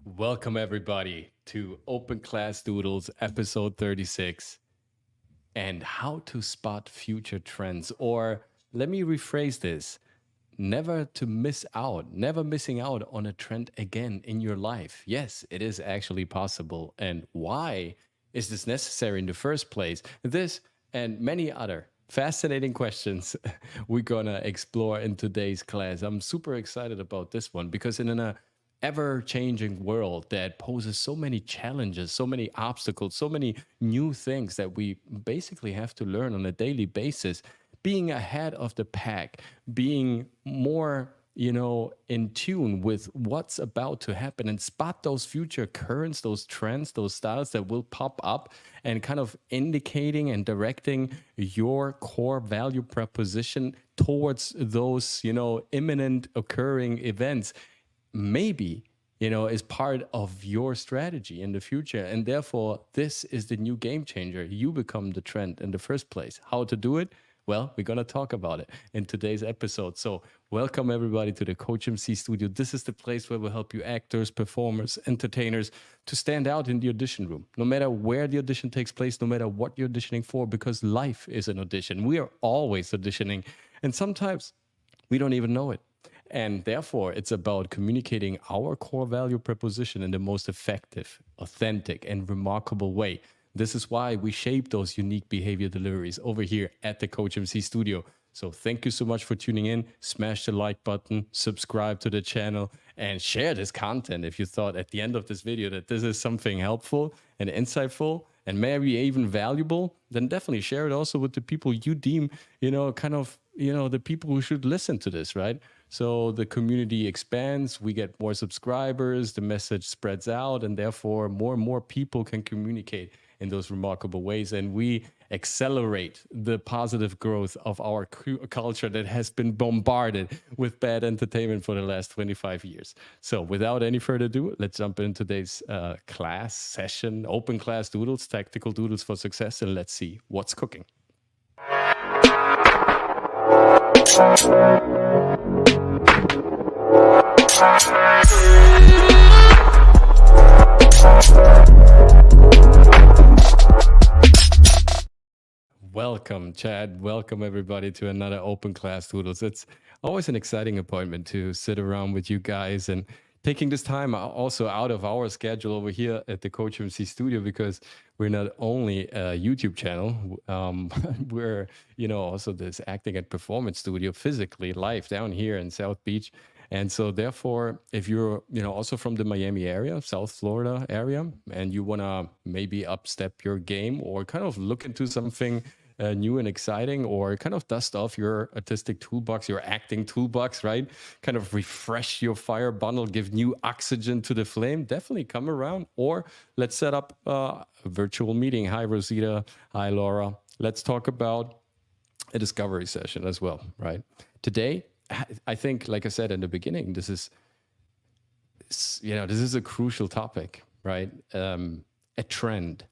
Welcome, everybody, to Open Class Doodles, episode 36, and how to spot future trends. Or let me rephrase this, never to miss out, never missing out on a trend again in your life. Yes, it is actually possible. And why is this necessary in the first place? This and many other fascinating questions we're gonna explore in today's class. I'm super excited about this one because in a ever changing world that poses so many challenges, so many obstacles, so many new things that we basically have to learn on a daily basis. Being ahead of the pack, being more, in tune with what's about to happen and spot those future currents, those trends, those styles that will pop up and kind of indicating and directing your core value proposition towards those, imminent occurring events maybe is part of your strategy in the future, and therefore this is the new game changer. You become the trend in the first place. How to do it? Well, we're going to talk about it in today's episode. So welcome everybody to the COACHMC studio. This is the place where we'll help you actors, performers, entertainers to stand out in the audition room, no matter where the audition takes place, no matter what you're auditioning for, because life is an audition. We are always auditioning, and sometimes we don't even know it. And therefore, it's about communicating our core value proposition in the most effective, authentic, and remarkable way. This is why we shape those unique behavior deliveries over here at the COACHMC studio. So thank you so much for tuning in. Smash the like button, subscribe to the channel, and share this content if you thought at the end of this video that this is something helpful and insightful and maybe even valuable. Then definitely share it also with the people you deem, the people who should listen to this, right? So the community expands, we get more subscribers, the message spreads out, and therefore more and more people can communicate in those remarkable ways. And we accelerate the positive growth of our culture that has been bombarded with bad entertainment for the last 25 years. So without any further ado, let's jump into today's class session, Open Class Doodles, Tactical Doodles for Success, and let's see what's cooking. Welcome, Chad. Welcome, everybody, to another Open Class Doodles. It's always an exciting appointment to sit around with you guys and taking this time also out of our schedule over here at the COACHMC studio, because we're not only a YouTube channel, we're, also this acting and performance studio physically live down here in South Beach. And so therefore, if you're, also from the Miami area, South Florida area, and you want to maybe upstep your game or kind of look into something new and exciting, or kind of dust off your artistic toolbox, your acting toolbox, right? Kind of refresh your fire bundle, give new oxygen to the flame, definitely come around. Or let's set up a virtual meeting. Hi, Rosita. Hi, Laura. Let's talk about a discovery session as well, right? Today, I think, like I said in the beginning, this is a crucial topic, right? A trend.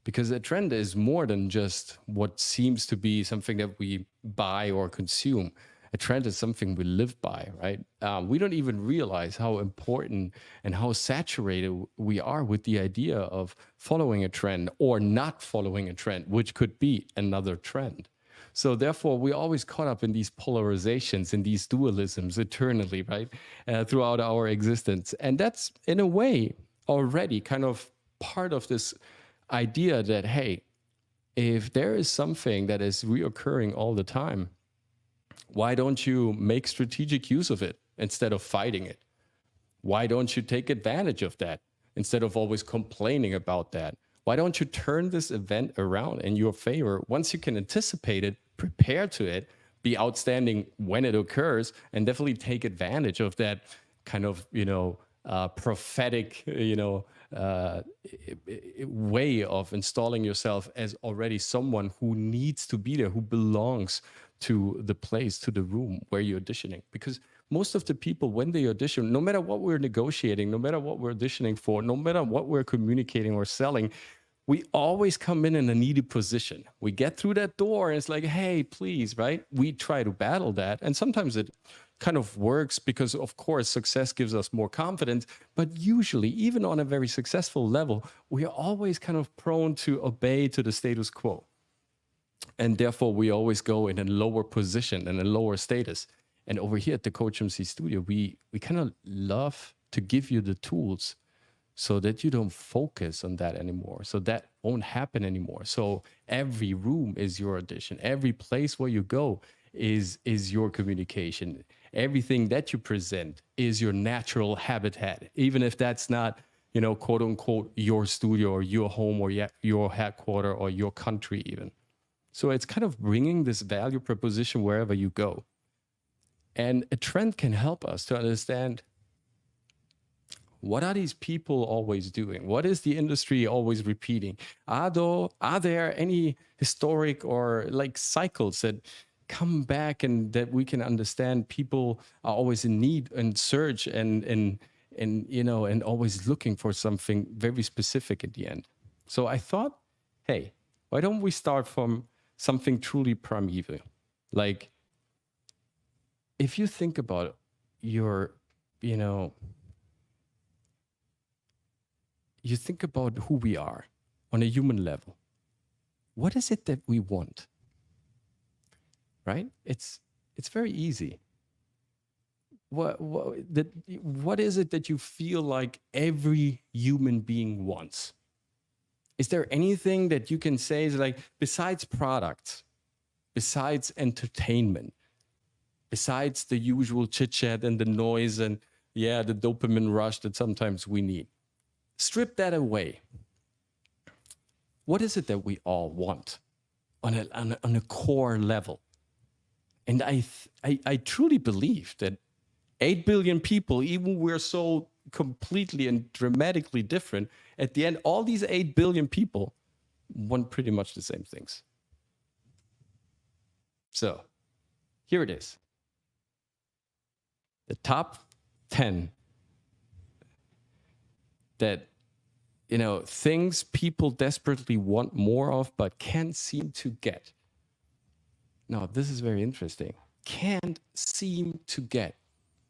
Because a trend is more than just what seems to be something that we buy or consume. A trend is something we live by, right? We don't even realize how important and how saturated we are with the idea of following a trend or not following a trend, which could be another trend. So therefore, we're always caught up in these polarizations, in these dualisms eternally, right? Throughout our existence. And that's, in a way, already kind of part of this idea that, hey, if there is something that is reoccurring all the time, why don't you make strategic use of it instead of fighting it? Why don't you take advantage of that instead of always complaining about that? Why don't you turn this event around in your favor? Once you can anticipate it, prepare to it, be outstanding when it occurs, and definitely take advantage of that kind of, prophetic, way of installing yourself as already someone who needs to be there, who belongs to the place, to the room where you're auditioning. Because most of the people, when they audition, no matter what we're negotiating, no matter what we're auditioning for, no matter what we're communicating or selling, we always come in a needy position. We get through that door and it's like, hey, please, right? We try to battle that. And sometimes it kind of works because, of course, success gives us more confidence. But usually, even on a very successful level, we are always kind of prone to obey to the status quo. And therefore, we always go in a lower position and a lower status. And over here at the COACHMC studio, we kind of love to give you the tools so that you don't focus on that anymore. So that won't happen anymore. So every room is your audition. Every place where you go is your communication. Everything that you present is your natural habitat, even if that's not, you know, quote unquote, your studio or your home or your headquarter or your country even. So it's kind of bringing this value proposition wherever you go. And a trend can help us to understand, what are these people always doing? What is the industry always repeating? Are there any historic or like cycles that come back and that we can understand people are always in need and search and you know, and always looking for something very specific at the end? So I thought, hey, why don't we start from something truly primeval? Like, if you think about your, you know, you think about who we are on a human level. What is it that we want? Right? It's very easy. What is it that you feel like every human being wants? Is there anything that you can say is like, besides products, besides entertainment, besides the usual chit chat and the noise and yeah, the dopamine rush that sometimes we need? Strip that away. What is it that we all want on a core level? And I truly believe that 8 billion people, even we're so completely and dramatically different, at the end, all these 8 billion people want pretty much the same things. So here it is. The top 10 that, you know, things people desperately want more of but can't seem to get. Now, this is very interesting. Can't seem to get.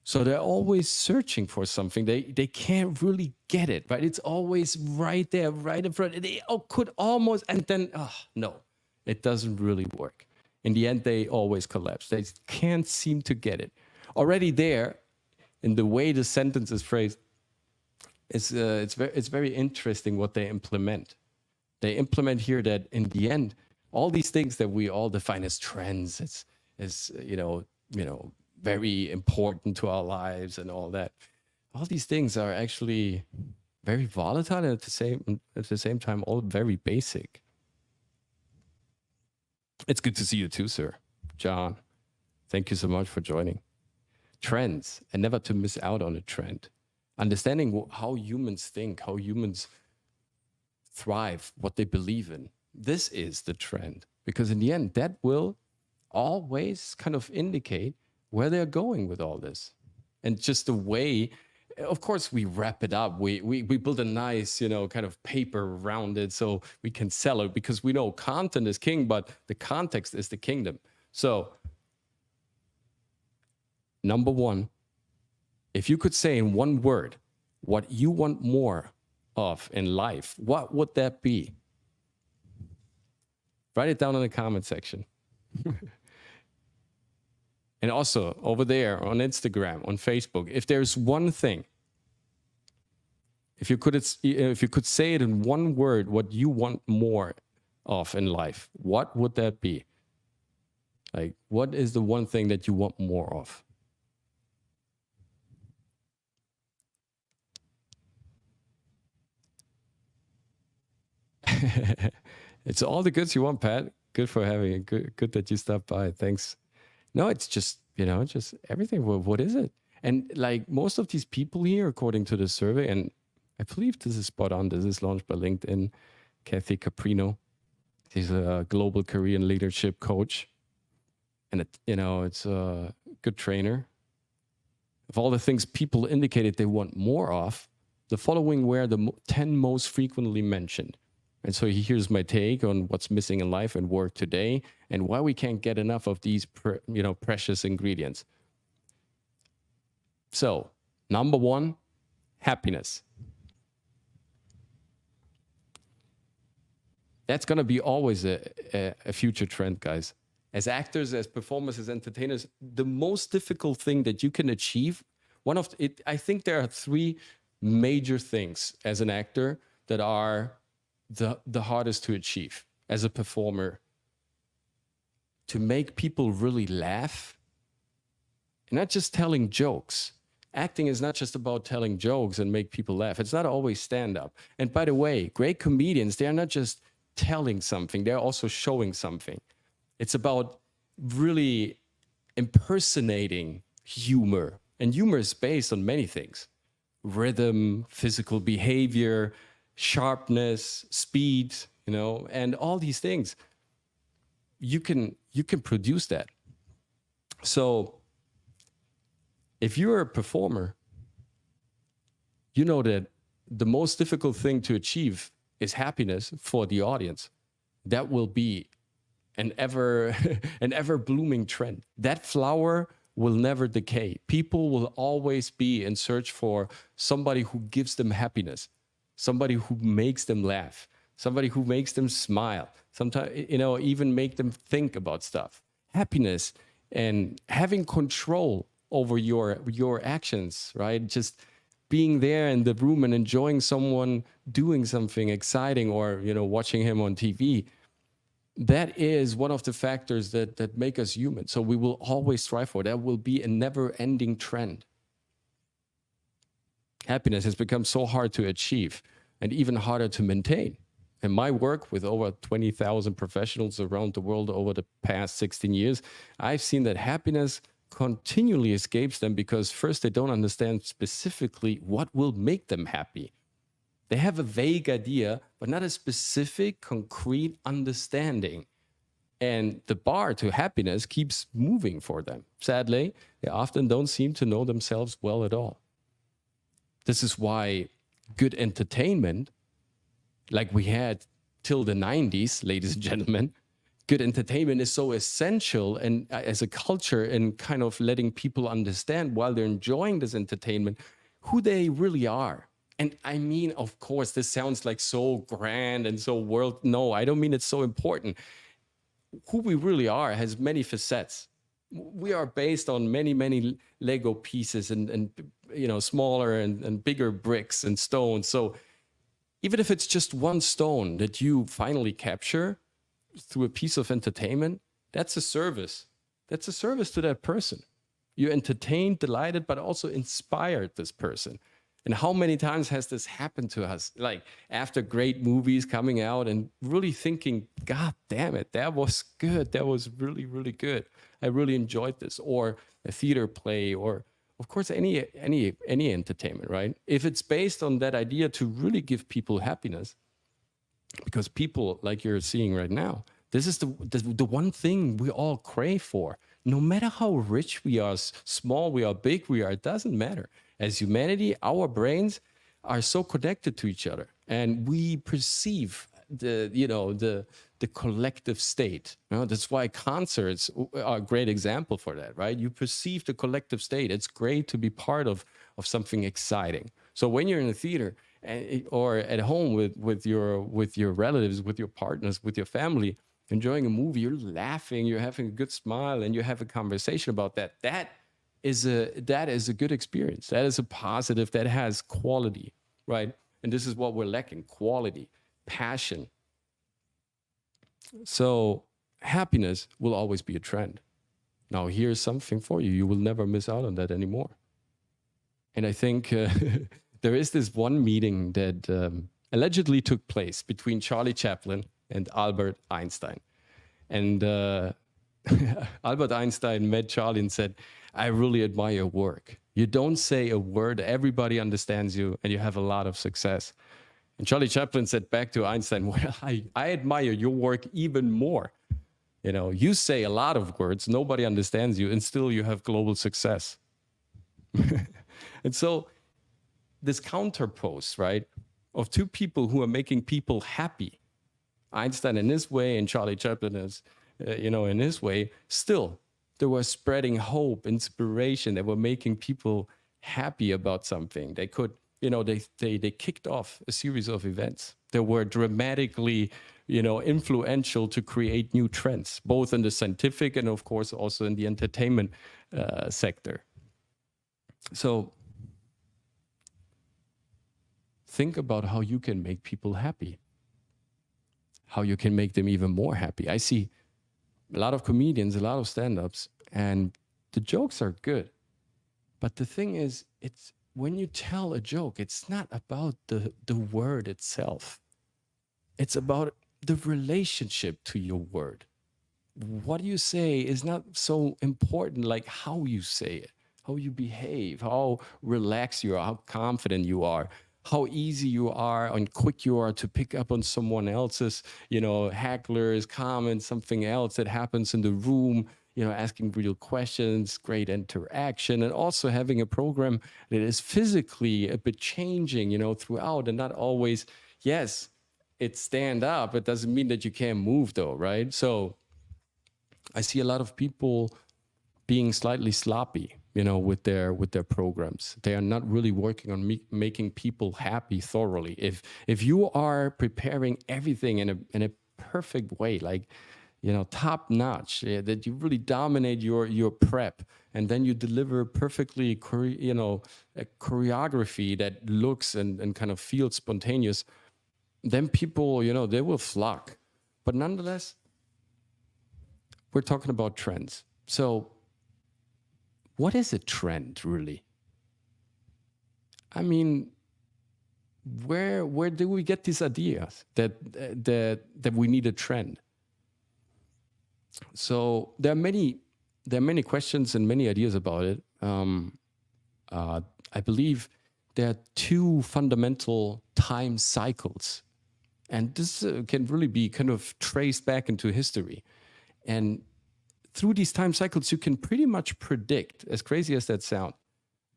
So they're always searching for something. They can't really get it, right? It's always right there, right in front. They could almost, and then, no, it doesn't really work. In the end, they always collapse. They can't seem to get it. Already there, in the way the sentence is phrased, it's very interesting what they implement. They implement here that in the end, all these things that we all define as trends, is you know, very important to our lives and all that. All these things are actually very volatile and at the same time all very basic. It's good to see you too, sir. John, thank you so much for joining. Trends, and never to miss out on a trend. Understanding how humans think, how humans thrive, what they believe in. This is the trend, because in the end, that will always kind of indicate where they're going with all this. And just the way, of course, we wrap it up. We build a nice, you know, kind of paper around it so we can sell it, because we know content is king, but the context is the kingdom. So, number one, if you could say in one word what you want more of in life, what would that be? Write it down in the comment section. And also over there on Instagram, on Facebook, if there's one thing, if you could say it in one word, what you want more of in life, what would that be? Like, what is the one thing that you want more of? It's all the goods you want, Pat. Good for having it. Good that you stopped by. Thanks. No, it's just, you know, just everything. What is it? And like most of these people here, according to the survey, and I believe this is spot on. This is launched by LinkedIn. Kathy Caprino. She's a global career and leadership coach. And, it's a good trainer. Of all the things people indicated they want more of, the following were the 10 most frequently mentioned. And so here's my take on what's missing in life and work today and why we can't get enough of these precious ingredients. So, number one, happiness. That's going to be always a future trend, guys. As actors, as performers, as entertainers, the most difficult thing that you can achieve, I think there are three major things as an actor that are the hardest to achieve as a performer. To make people really laugh, and not just telling jokes. Acting is not just about telling jokes and make people laugh. It's not always stand-up. And by the way, great comedians, they are not just telling something, they're also showing something. It's about really impersonating humor. And humor is based on many things: rhythm, physical behavior, sharpness, speed, and all these things. You can produce that. So if you're a performer, you know that the most difficult thing to achieve is happiness for the audience. That will be an ever blooming trend. That flower will never decay. People will always be in search for somebody who gives them happiness, somebody who makes them laugh, somebody who makes them smile, sometimes, even make them think about stuff. Happiness and having control over your actions, right? Just being there in the room and enjoying someone doing something exciting, or watching him on TV. That is one of the factors that make us human. So we will always strive for. That will be a never-ending trend. Happiness has become so hard to achieve and even harder to maintain. In my work with over 20,000 professionals around the world over the past 16 years, I've seen that happiness continually escapes them because first, they don't understand specifically what will make them happy. They have a vague idea, but not a specific, concrete understanding. And the bar to happiness keeps moving for them. Sadly, they often don't seem to know themselves well at all. This is why good entertainment, like we had till the 90s, ladies and gentlemen, good entertainment is so essential and as a culture, and kind of letting people understand while they're enjoying this entertainment who they really are. And I mean, of course, this sounds like so grand and so world. No, I don't mean it's so important. Who we really are has many facets. We are based on many, many Lego pieces and smaller and bigger bricks and stones. So even if it's just one stone that you finally capture through a piece of entertainment, that's a service. That's a service to that person. You entertained, delighted, but also inspired this person. And how many times has this happened to us? Like after great movies coming out and really thinking, God damn it, that was good. That was really, really good. I really enjoyed this. Or a theater play, or of course, any entertainment, right? If it's based on that idea to really give people happiness, because people, like you're seeing right now, this is the one thing we all crave for. No matter how rich we are, small we are, big we are, it doesn't matter. As humanity, our brains are so connected to each other, and we perceive the collective state. That's why concerts are a great example for that, right? You perceive the collective state. It's great to be part of something exciting. So when you're in a theater or at home with your relatives, with your partners, with your family, enjoying a movie, you're laughing, you're having a good smile, and you have a conversation about that. That is a good experience. That is a positive, that has quality, right? And this is what we're lacking: quality, passion. So happiness will always be a trend. Now, here's something for you. You will never miss out on that anymore. And I think there is this one meeting that allegedly took place between Charlie Chaplin and Albert Einstein. And Albert Einstein met Charlie and said, "I really admire your work. You don't say a word, everybody understands you, and you have a lot of success." And Charlie Chaplin said back to Einstein, "Well, I admire your work even more. You say a lot of words, nobody understands you, and still you have global success." And so this counterpose, right, of two people who are making people happy, Einstein in his way and Charlie Chaplin is, in his way, still they were spreading hope, inspiration. They were making people happy about something. They could, they kicked off a series of events that were dramatically, influential to create new trends, both in the scientific and of course also in the entertainment sector. So think about how you can make people happy, how you can make them even more happy. I see a lot of comedians, a lot of stand-ups, and the jokes are good. But the thing is, it's when you tell a joke, it's not about the word itself. It's about the relationship to your word. What you say is not so important like how you say it, how you behave, how relaxed you are, how confident you are, how easy you are and quick you are to pick up on someone else's, hecklers, comments, something else that happens in the room, asking real questions, great interaction, and also having a program that is physically a bit changing, throughout, and not always, yes, it's stand up. It doesn't mean that you can't move though, right? So I see a lot of people being slightly sloppy, with their programs. They are not really working on making people happy thoroughly. If you are preparing everything in a perfect way, like, top notch, that you really dominate your prep, and then you deliver perfectly, a choreography that looks and kind of feels spontaneous, then people, they will flock. But nonetheless, we're talking about trends. So what is a trend, really? I mean, where do we get these ideas that we need a trend? So there are many questions and many ideas about it. I believe there are two fundamental time cycles, and this can really be kind of traced back into history. And through these time cycles, you can pretty much predict, as crazy as that sounds,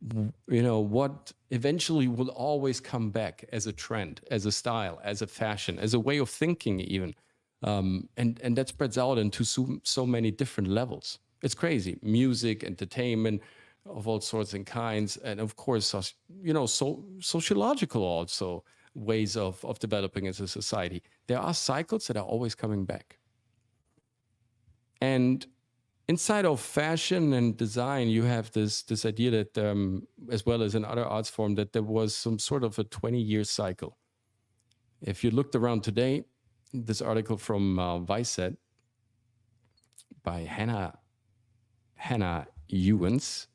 what eventually will always come back as a trend, as a style, as a fashion, as a way of thinking even. And that spreads out into so many different levels. It's crazy. Music, entertainment of all sorts and kinds, and of course, sociological also ways of developing as a society. There are cycles that are always coming back. And inside of fashion and design, you have this idea that, as well as in other arts form, that there was some sort of a 20-year cycle. If you looked around today, this article from Vice said by Hannah Ewens.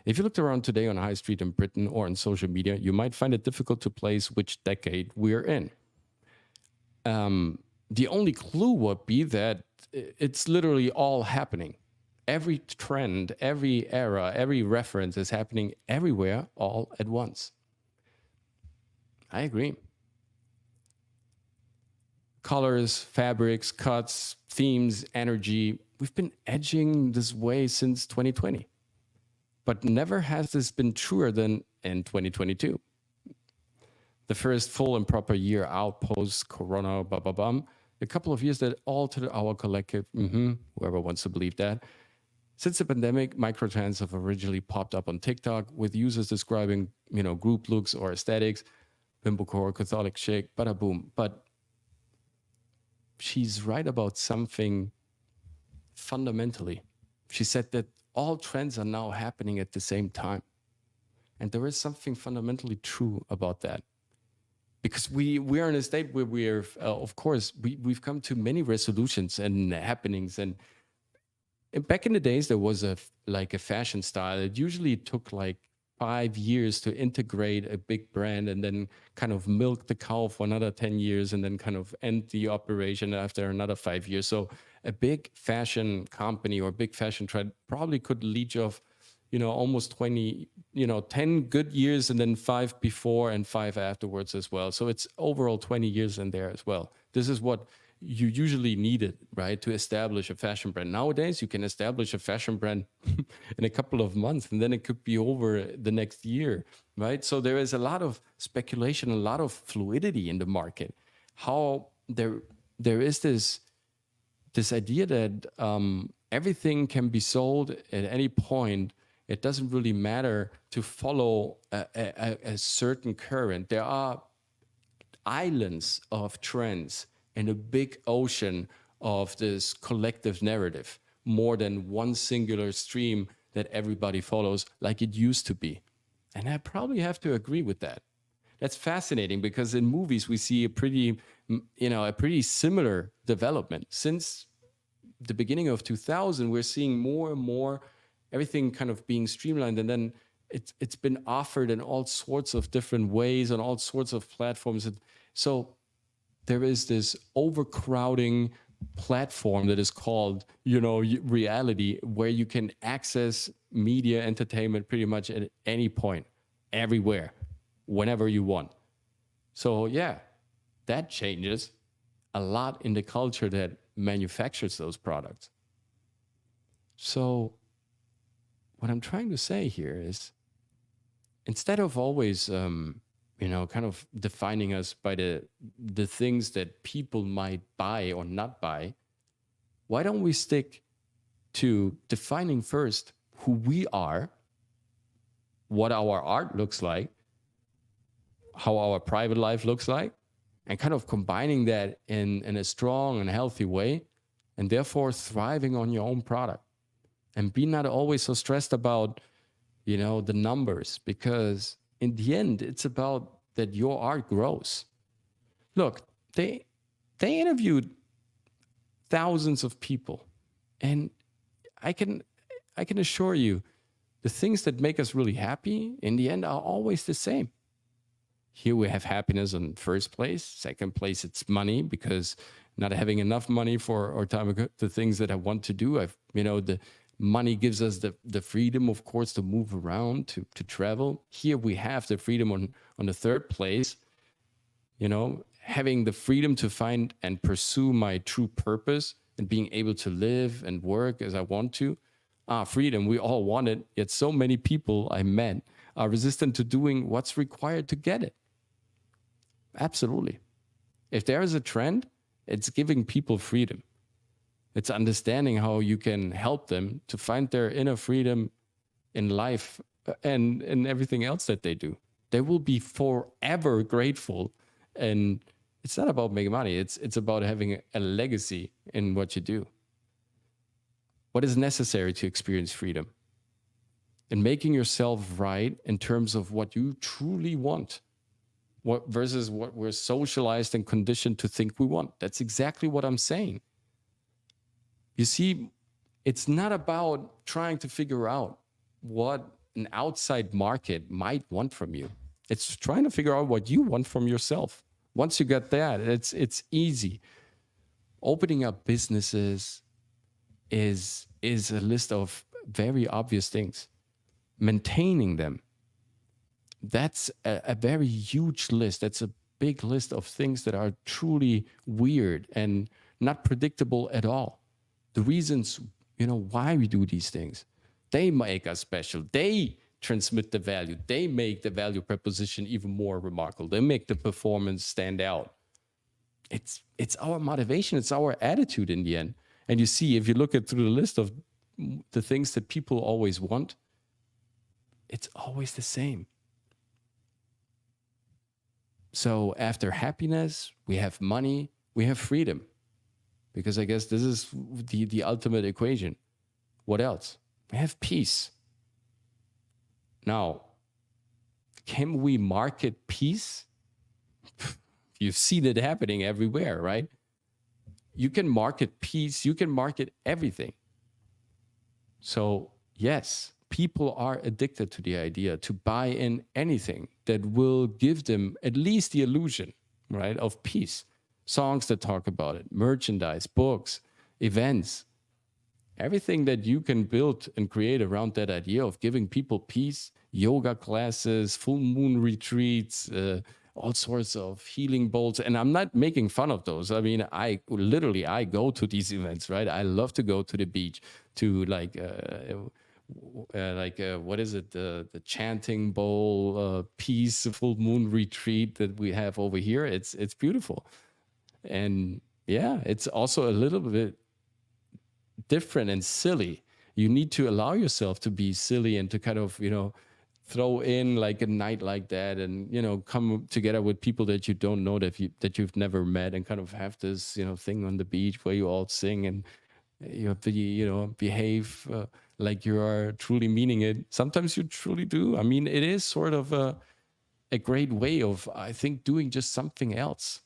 If you looked around today on High Street in Britain or on social media, you might find it difficult to place which decade we're in. The only clue would be that it's literally all happening. Every trend, every era, every reference is happening everywhere all at once. I agree. Colors, fabrics, cuts, themes, energy. We've been edging this way since 2020. But never has this been truer than in 2022. The first full and proper year out post-corona, a couple of years that altered our collective, whoever wants to believe that. Since the pandemic, microtrends have originally popped up on TikTok with users describing, group looks or aesthetics, bimbocore, Catholic chic, bada boom. But she's right about something fundamentally. She said that all trends are now happening at the same time. And there is something fundamentally true about that. Because we are in a state where we're, of course, we've come to many resolutions and happenings. And back in the days, there was a fashion style. It usually took like 5 years to integrate a big brand and then kind of milk the cow for another 10 years and then kind of end the operation after another 5 years. So a big fashion company or big fashion trend probably could leech off, almost 20, 10 good years and then 5 before and 5 afterwards as well. So it's overall 20 years in there as well. This is what you usually needed, right, to establish a fashion brand. Nowadays, you can establish a fashion brand in a couple of months, and then it could be over the next year, right? So there is a lot of speculation, a lot of fluidity in the market. How there is this idea that everything can be sold at any point It doesn't really matter to follow a certain current. There are islands of trends in a big ocean of this collective narrative, more than one singular stream that everybody follows like it used to be. And I probably have to agree with that. That's fascinating because in movies we see a pretty, a pretty similar development. Since the beginning of 2000, we're seeing more and more everything kind of being streamlined, and then it's been offered in all sorts of different ways on all sorts of platforms. And so there is this overcrowding platform that is called, reality, where you can access media entertainment pretty much at any point, everywhere, whenever you want. So yeah, that changes a lot in the culture that manufactures those products. So what I'm trying to say here is, instead of always kind of defining us by the things that people might buy or not buy, why don't we stick to defining first who we are, what our art looks like, how our private life looks like, and kind of combining that in a strong and healthy way, and therefore thriving on your own product. And be not always so stressed about, the numbers, because in the end, it's about that your art grows. Look, they interviewed thousands of people, and I can assure you, the things that make us really happy in the end are always the same. Here we have happiness in first place. Second place, it's money, because not having enough money for our time, the things that I want to do, the money gives us the freedom, of course, to move around, to travel. Here we have the freedom on the third place, having the freedom to find and pursue my true purpose and being able to live and work as I want to. Freedom, we all want it, yet so many people I met are resistant to doing what's required to get it. Absolutely. If there is a trend, it's giving people freedom. It's understanding how you can help them to find their inner freedom in life and in everything else that they do. They will be forever grateful. And it's not about making money. It's about having a legacy in what you do. What is necessary to experience freedom? And making yourself right in terms of what you truly want, versus what we're socialized and conditioned to think we want. That's exactly what I'm saying. You see, it's not about trying to figure out what an outside market might want from you. It's trying to figure out what you want from yourself. Once you get that, it's easy. Opening up businesses is a list of very obvious things. Maintaining them, that's a very huge list. That's a big list of things that are truly weird and not predictable at all. The reasons, why we do these things, they make us special. They transmit the value. They make the value proposition even more remarkable. They make the performance stand out. It's our motivation. It's our attitude in the end. And you see, if you look through the list of the things that people always want, it's always the same. So after happiness, we have money, we have freedom. Because I guess this is the ultimate equation. What else? We have peace. Now, can we market peace? You've seen it happening everywhere, right? You can market peace. You can market everything. So yes, people are addicted to the idea to buy in anything that will give them at least the illusion, right, of peace. Songs that talk about it, merchandise, books, events, everything that you can build and create around that idea of giving people peace, yoga classes, full moon retreats, all sorts of healing bowls. And I'm not making fun of those. I mean, I go to these events, right? I love to go to the beach to what is it? The chanting bowl, peace, full moon retreat that we have over here. It's beautiful. And yeah, it's also a little bit different and silly. You need to allow yourself to be silly and to kind of, throw in like a night like that, and come together with people that you don't know, that you've never met, and kind of have this thing on the beach where you all sing, and you have to behave like you are truly meaning it. Sometimes you truly do. I mean, it is sort of a great way of, I think, doing just something else.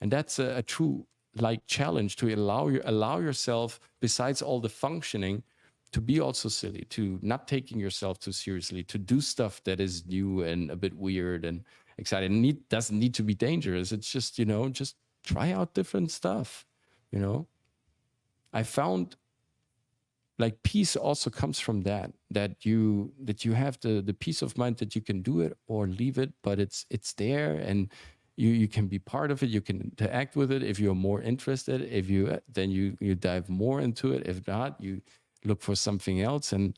And that's a true like challenge, to allow yourself, besides all the functioning, to be also silly, to not taking yourself too seriously, to do stuff that is new and a bit weird and exciting. It doesn't need to be dangerous. It's just, just try out different stuff. I found like peace also comes from that you have the peace of mind that you can do it or leave it, but it's there, and you can be part of it. You can interact with it if you're more interested. If you then you dive more into it. If not, you look for something else, and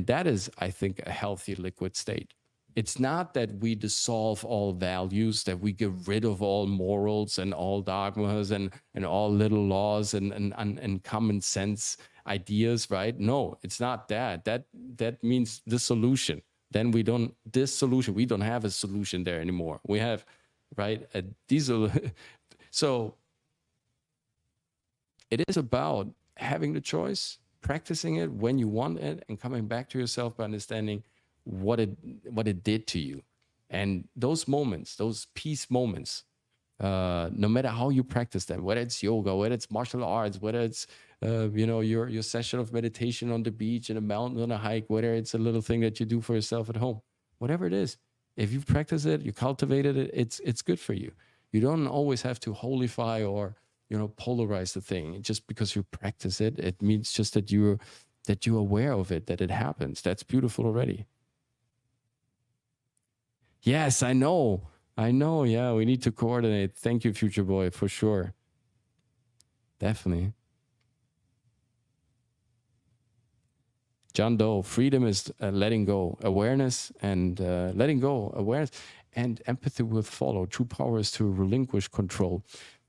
that is, I think, a healthy liquid state. It's not that we dissolve all values, that we get rid of all morals and all dogmas and all little laws and common sense ideas, right? No, it's not that. That means dissolution. Then we don't have a solution there anymore. We have, right, a diesel. So it is about having the choice, practicing it when you want it, and coming back to yourself by understanding what it did to you. And those moments, those peace moments, no matter how you practice them, whether it's yoga, whether it's martial arts, whether it's your session of meditation on the beach, in a mountain, on a hike, whether it's a little thing that you do for yourself at home, whatever it is, if you practice it, you cultivated it, it's good for you. You don't always have to holify or polarize the thing. Just because you practice it, it means just that you're aware of it, that it happens. That's beautiful already. Yes, I know. Yeah, we need to coordinate. Thank you, Future Boy, for sure. Definitely. John Doe, freedom is letting go, awareness, and letting go, awareness, and empathy will follow. True power is to relinquish control.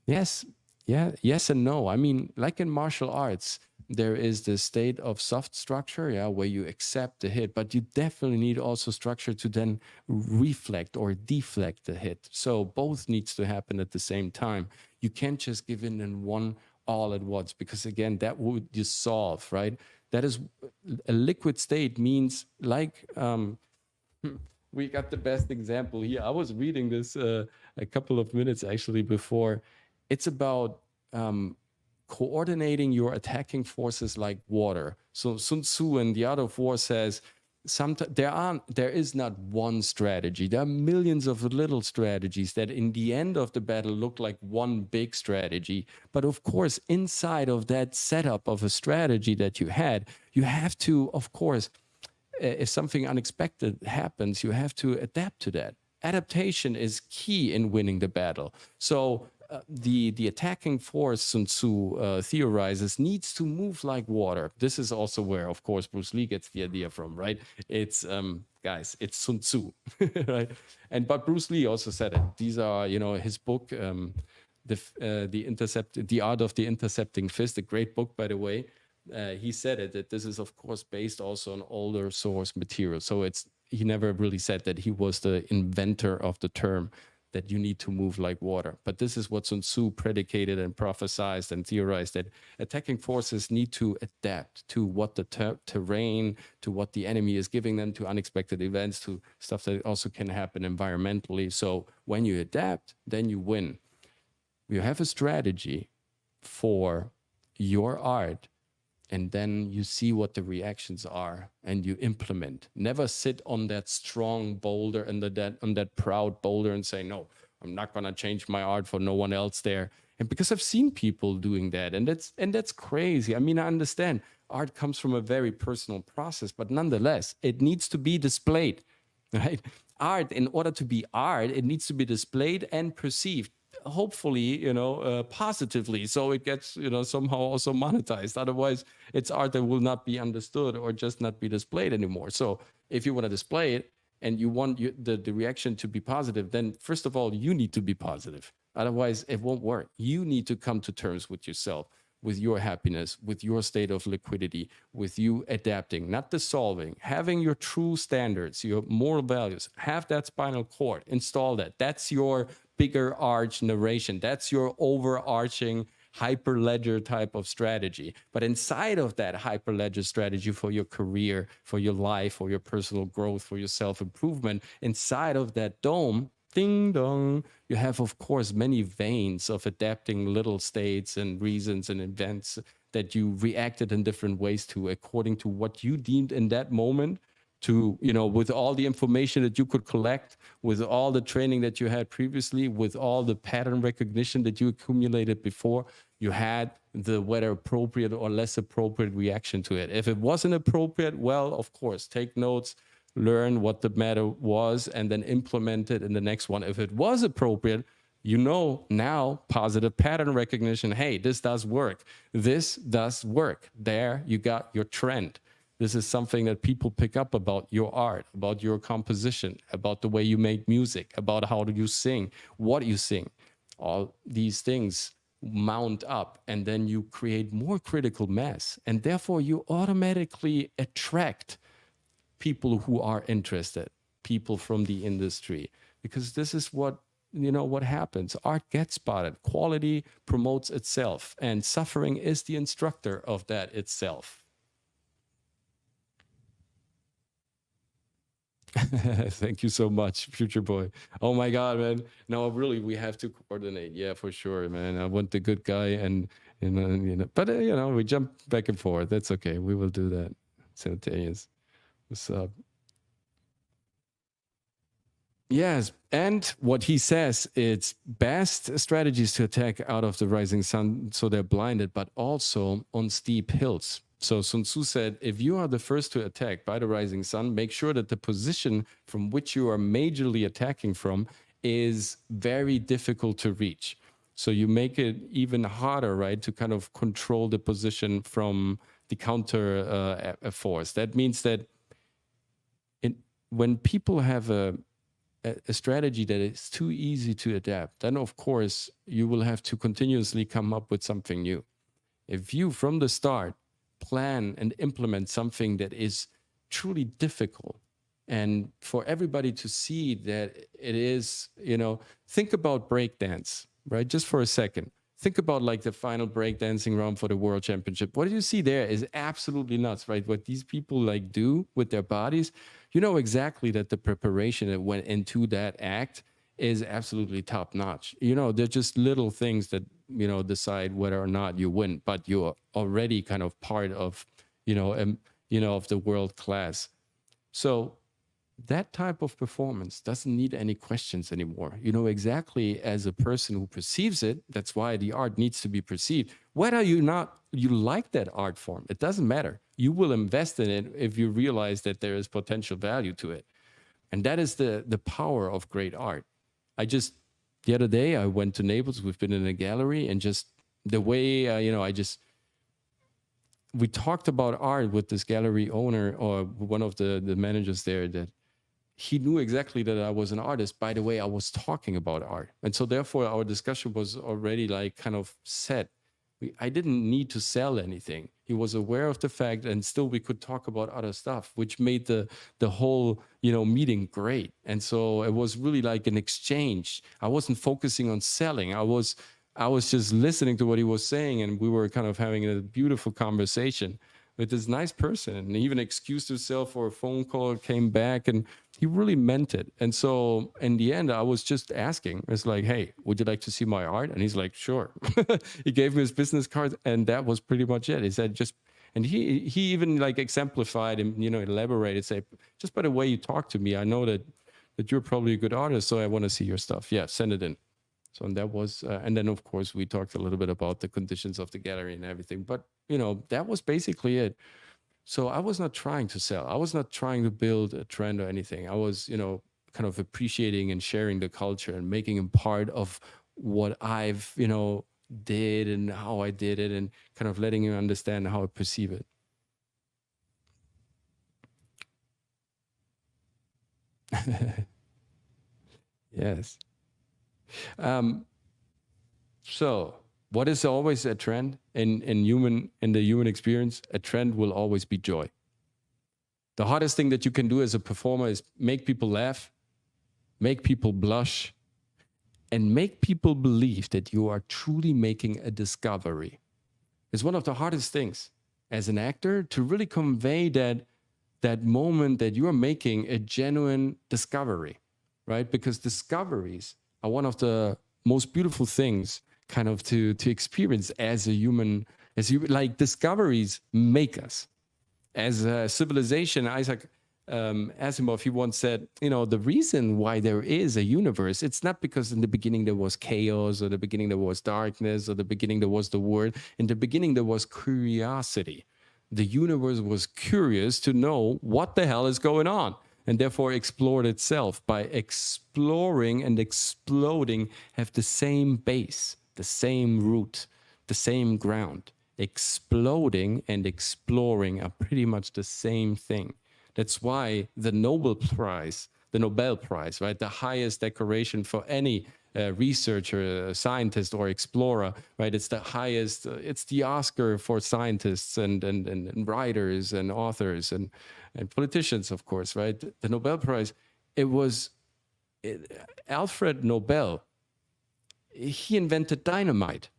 Yes, yes and no. I mean, like in martial arts, there is the state of soft structure, where you accept the hit, but you definitely need also structure to then reflect or deflect the hit. So both needs to happen at the same time. You can't just give in one all at once, because again, that would dissolve, right? That is a liquid state, means like, we got the best example here. I was reading this a couple of minutes actually before. It's about coordinating your attacking forces like water. So Sun Tzu in The Art of War says, there is not one strategy. There are millions of little strategies that in the end of the battle look like one big strategy. But of course, inside of that setup of a strategy that you had, you have to, of course, if something unexpected happens, you have to adapt to that. Adaptation is key in winning the battle. So the attacking force, Sun Tzu theorizes, needs to move like water. This is also where, of course, Bruce Lee gets the idea from, right? It's guys, it's Sun Tzu, right? But Bruce Lee also said it. These are, his book, The Art of the Intercepting Fist, a great book, by the way. He said it, that this is, of course, based also on older source material. So he never really said that he was the inventor of the term, that you need to move like water. But this is what Sun Tzu predicated and prophesized and theorized, that attacking forces need to adapt to what the terrain, to what the enemy is giving them, to unexpected events, to stuff that also can happen environmentally. So when you adapt, then you win. You have a strategy for your art, and then you see what the reactions are and you implement. Never sit on that strong boulder and on that proud boulder and say, no, I'm not going to change my art for no one else there. And because I've seen people doing that, and that's crazy. I mean, I understand art comes from a very personal process, but nonetheless, it needs to be displayed, right? Art, in order to be art, it needs to be displayed and perceived, hopefully, positively, so it gets, somehow also monetized. Otherwise, it's art that will not be understood or just not be displayed anymore. So if you want to display it and you want the reaction to be positive, then first of all, you need to be positive. Otherwise, it won't work. You need to come to terms with yourself. with your happiness, with your state of liquidity, with you adapting, not dissolving, having your true standards, your moral values, have that spinal cord, install that. That's your bigger arch narration. That's your overarching hyperledger type of strategy. But inside of that hyperledger strategy for your career, for your life, for your personal growth, for your self-improvement, inside of that dome, ding dong, you have, of course, many veins of adapting little states and reasons and events that you reacted in different ways to according to what you deemed in that moment to, with all the information that you could collect, with all the training that you had previously, with all the pattern recognition that you accumulated before, you had the whether appropriate or less appropriate reaction to it. If it wasn't appropriate, well, of course, take notes, learn what the matter was, and then implement it in the next one. If it was appropriate, now positive pattern recognition. Hey, this does work. This does work. There you got your trend. This is something that people pick up about your art, about your composition, about the way you make music, about how do you sing, what you sing. All these things mount up, and then you create more critical mass. And therefore, you automatically attract people who are interested, people from the industry, because this is what happens. Art gets spotted. Quality promotes itself, and suffering is the instructor of that itself. Thank you so much, Future Boy. Oh my God, man. No, really, we have to coordinate. Yeah, for sure, man. I want the good guy, and but we jump back and forth. That's okay. We will do that simultaneous. What's up? Yes, and what he says, it's best strategies to attack out of the rising sun so they're blinded, but also on steep hills. So Sun Tzu said, if you are the first to attack by the rising sun, make sure that the position from which you are majorly attacking from is very difficult to reach. So you make it even harder, right, to kind of control the position from the counter force. That means that when people have a strategy that is too easy to adapt, then of course you will have to continuously come up with something new. If you from the start plan and implement something that is truly difficult, and for everybody to see that it is, think about breakdance, right? Just for a second. Think about like the final breakdancing round for the World Championship. What you see there is absolutely nuts, right? What these people like do with their bodies, you know exactly that the preparation that went into that act is absolutely top notch. They're just little things that, decide whether or not you win, but you're already kind of part of, of the world class. So that type of performance doesn't need any questions anymore. You know exactly as a person who perceives it. That's why the art needs to be perceived. Whether you like that art form, it doesn't matter. You will invest in it if you realize that there is potential value to it. And that is the power of great art. The other day, I went to Naples. We've been in a gallery, and just the way, we talked about art with this gallery owner or one of the managers there, that he knew exactly that I was an artist by the way I was talking about art. And so therefore our discussion was already like kind of set. I didn't need to sell anything. He was aware of the fact, and still we could talk about other stuff, which made the whole, meeting great. And so it was really like an exchange. I wasn't focusing on selling. I was just listening to what he was saying, and we were kind of having a beautiful conversation with this nice person. And he even excused himself for a phone call, came back, and he really meant it. And so in the end, I was just asking, it's like, hey, would you like to see my art? And he's like, sure. He gave me his business card, and that was pretty much it. He said, and he even like exemplified and, elaborated, say, just by the way you talk to me, I know that you're probably a good artist, so I want to see your stuff. Yeah, send it in. So, and that was, and then of course we talked a little bit about the conditions of the gallery and everything, but that was basically it. So I was not trying to sell. I was not trying to build a trend or anything. I was, kind of appreciating and sharing the culture and making him part of what I've, did and how I did it, and kind of letting him understand how I perceive it. Yes. So What is always a trend in the human experience? A trend will always be joy. The hardest thing that you can do as a performer is make people laugh, make people blush, and make people believe that you are truly making a discovery. It's one of the hardest things as an actor to really convey that moment that you are making a genuine discovery, right? Because discoveries are one of the most beautiful things kind of to experience as a human, like discoveries make us. As a civilization, Isaac Asimov, he once said, the reason why there is a universe, it's not because in the beginning there was chaos, or the beginning there was darkness, or the beginning there was the word. In the beginning there was curiosity. The universe was curious to know what the hell is going on, and therefore explored itself. By exploring and exploding have the same base, the same root, the same ground. Exploding and exploring are pretty much the same thing. That's why the Nobel Prize, right, the highest decoration for any researcher, scientist, or explorer, right? It's the highest. It's the Oscar for scientists and writers and authors and politicians, of course, right? The Nobel Prize. Alfred Nobel. He invented dynamite.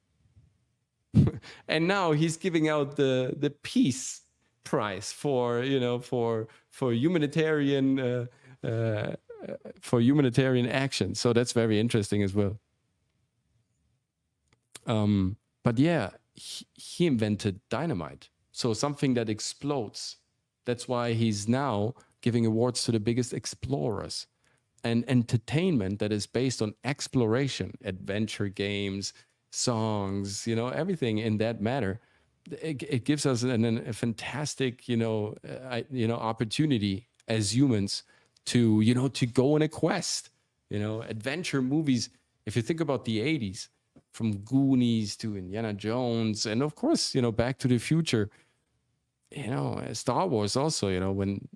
And now he's giving out the peace prize for humanitarian action. So that's very interesting as well. But yeah, he invented dynamite, so something that explodes. That's why he's now giving awards to the biggest explorers. And entertainment that is based on exploration, adventure games, songs, everything in that matter, it gives us a fantastic, opportunity as humans to go on a quest. Adventure movies. If you think about the 80s, from Goonies to Indiana Jones, and of course, Back to the Future, Star Wars also, when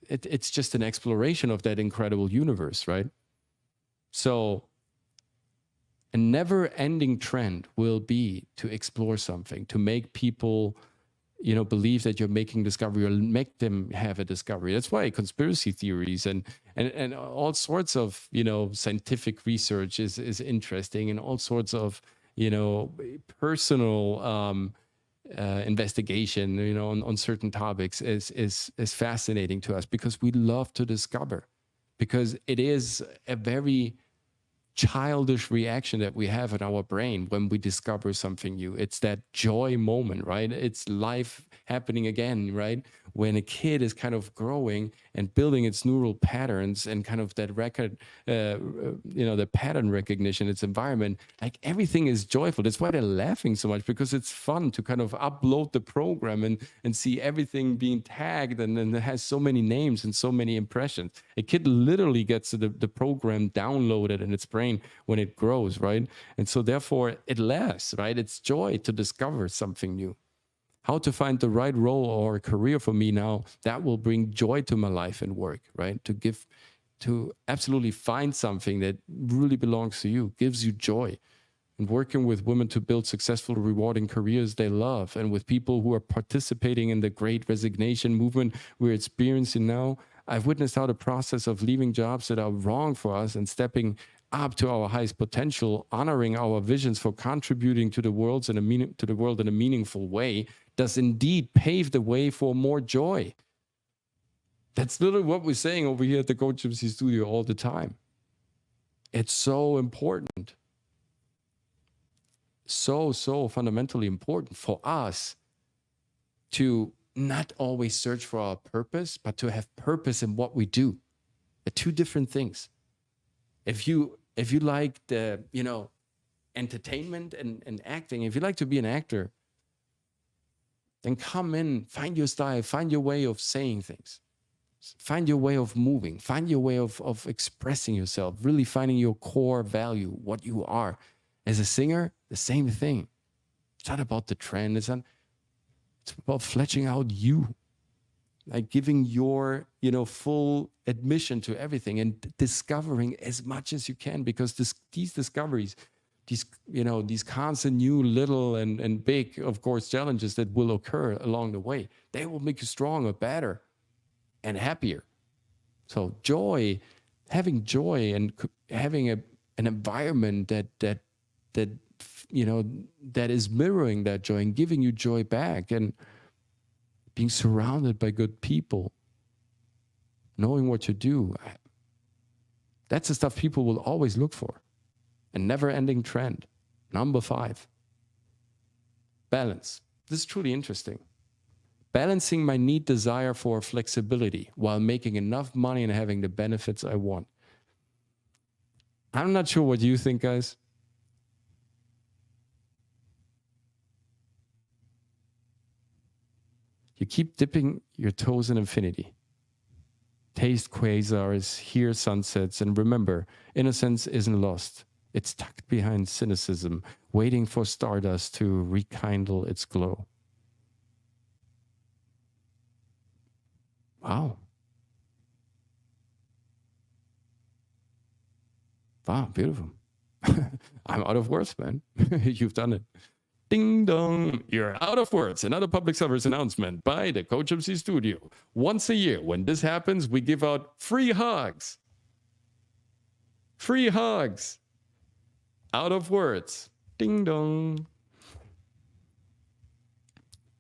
it's just an exploration of that incredible universe, right? So a never-ending trend will be to explore something, to make people, believe that you're making discovery, or make them have a discovery. That's why conspiracy theories and all sorts of, scientific research is interesting, and all sorts of, personal investigation, on certain topics is fascinating to us, because we love to discover, because it is a very childish reaction that we have in our brain when we discover something new. It's that joy moment, right? It's life happening again, right? When a kid is kind of growing and building its neural patterns and kind of that record, the pattern recognition, its environment, like everything is joyful. That's why they're laughing so much, because it's fun to kind of upload the program and see everything being tagged, and then it has so many names and so many impressions. A kid literally gets the program downloaded in its brain when it grows, right? And so therefore it laughs, right? It's joy to discover something new. How to find the right role or career for me now that will bring joy to my life and work, right? To absolutely find something that really belongs to you, gives you joy. And working with women to build successful, rewarding careers they love, and with people who are participating in the great resignation movement we're experiencing now, I've witnessed how the process of leaving jobs that are wrong for us and stepping up to our highest potential, honoring our visions for contributing to the world in a meaningful way, does indeed pave the way for more joy. That's literally what we're saying over here at the COACHMC studio all the time. It's so important. So fundamentally important for us to not always search for our purpose, but to have purpose in what we do. They're two different things. If you like the, entertainment and acting, if you like to be an actor, then come in, find your style, find your way of saying things, find your way of moving, find your way of expressing yourself, really finding your core value, what you are. As a singer, the same thing. It's not about the trend. It's about fleshing out you, like giving your, full admission to everything and discovering as much as you can, because these discoveries these, these constant new little and big, of course, challenges that will occur along the way, they will make you stronger, better, and happier. So joy, having joy and having an environment that that is mirroring that joy and giving you joy back, and being surrounded by good people, knowing what you do. That's the stuff people will always look for. A never-ending trend. Number 5. Balance. This is truly interesting. Balancing my need, desire for flexibility while making enough money and having the benefits I want. I'm not sure what you think, guys. You keep dipping your toes in infinity. Taste quasars, hear sunsets, and remember, innocence isn't lost. It's tucked behind cynicism, waiting for stardust to rekindle its glow. Wow. Wow, beautiful. I'm out of words, man. You've done it. Ding dong, you're out of words. Another public service announcement by the COACHMC studio. Once a year, when this happens, we give out free hugs. Free hugs. Out of words. Ding dong.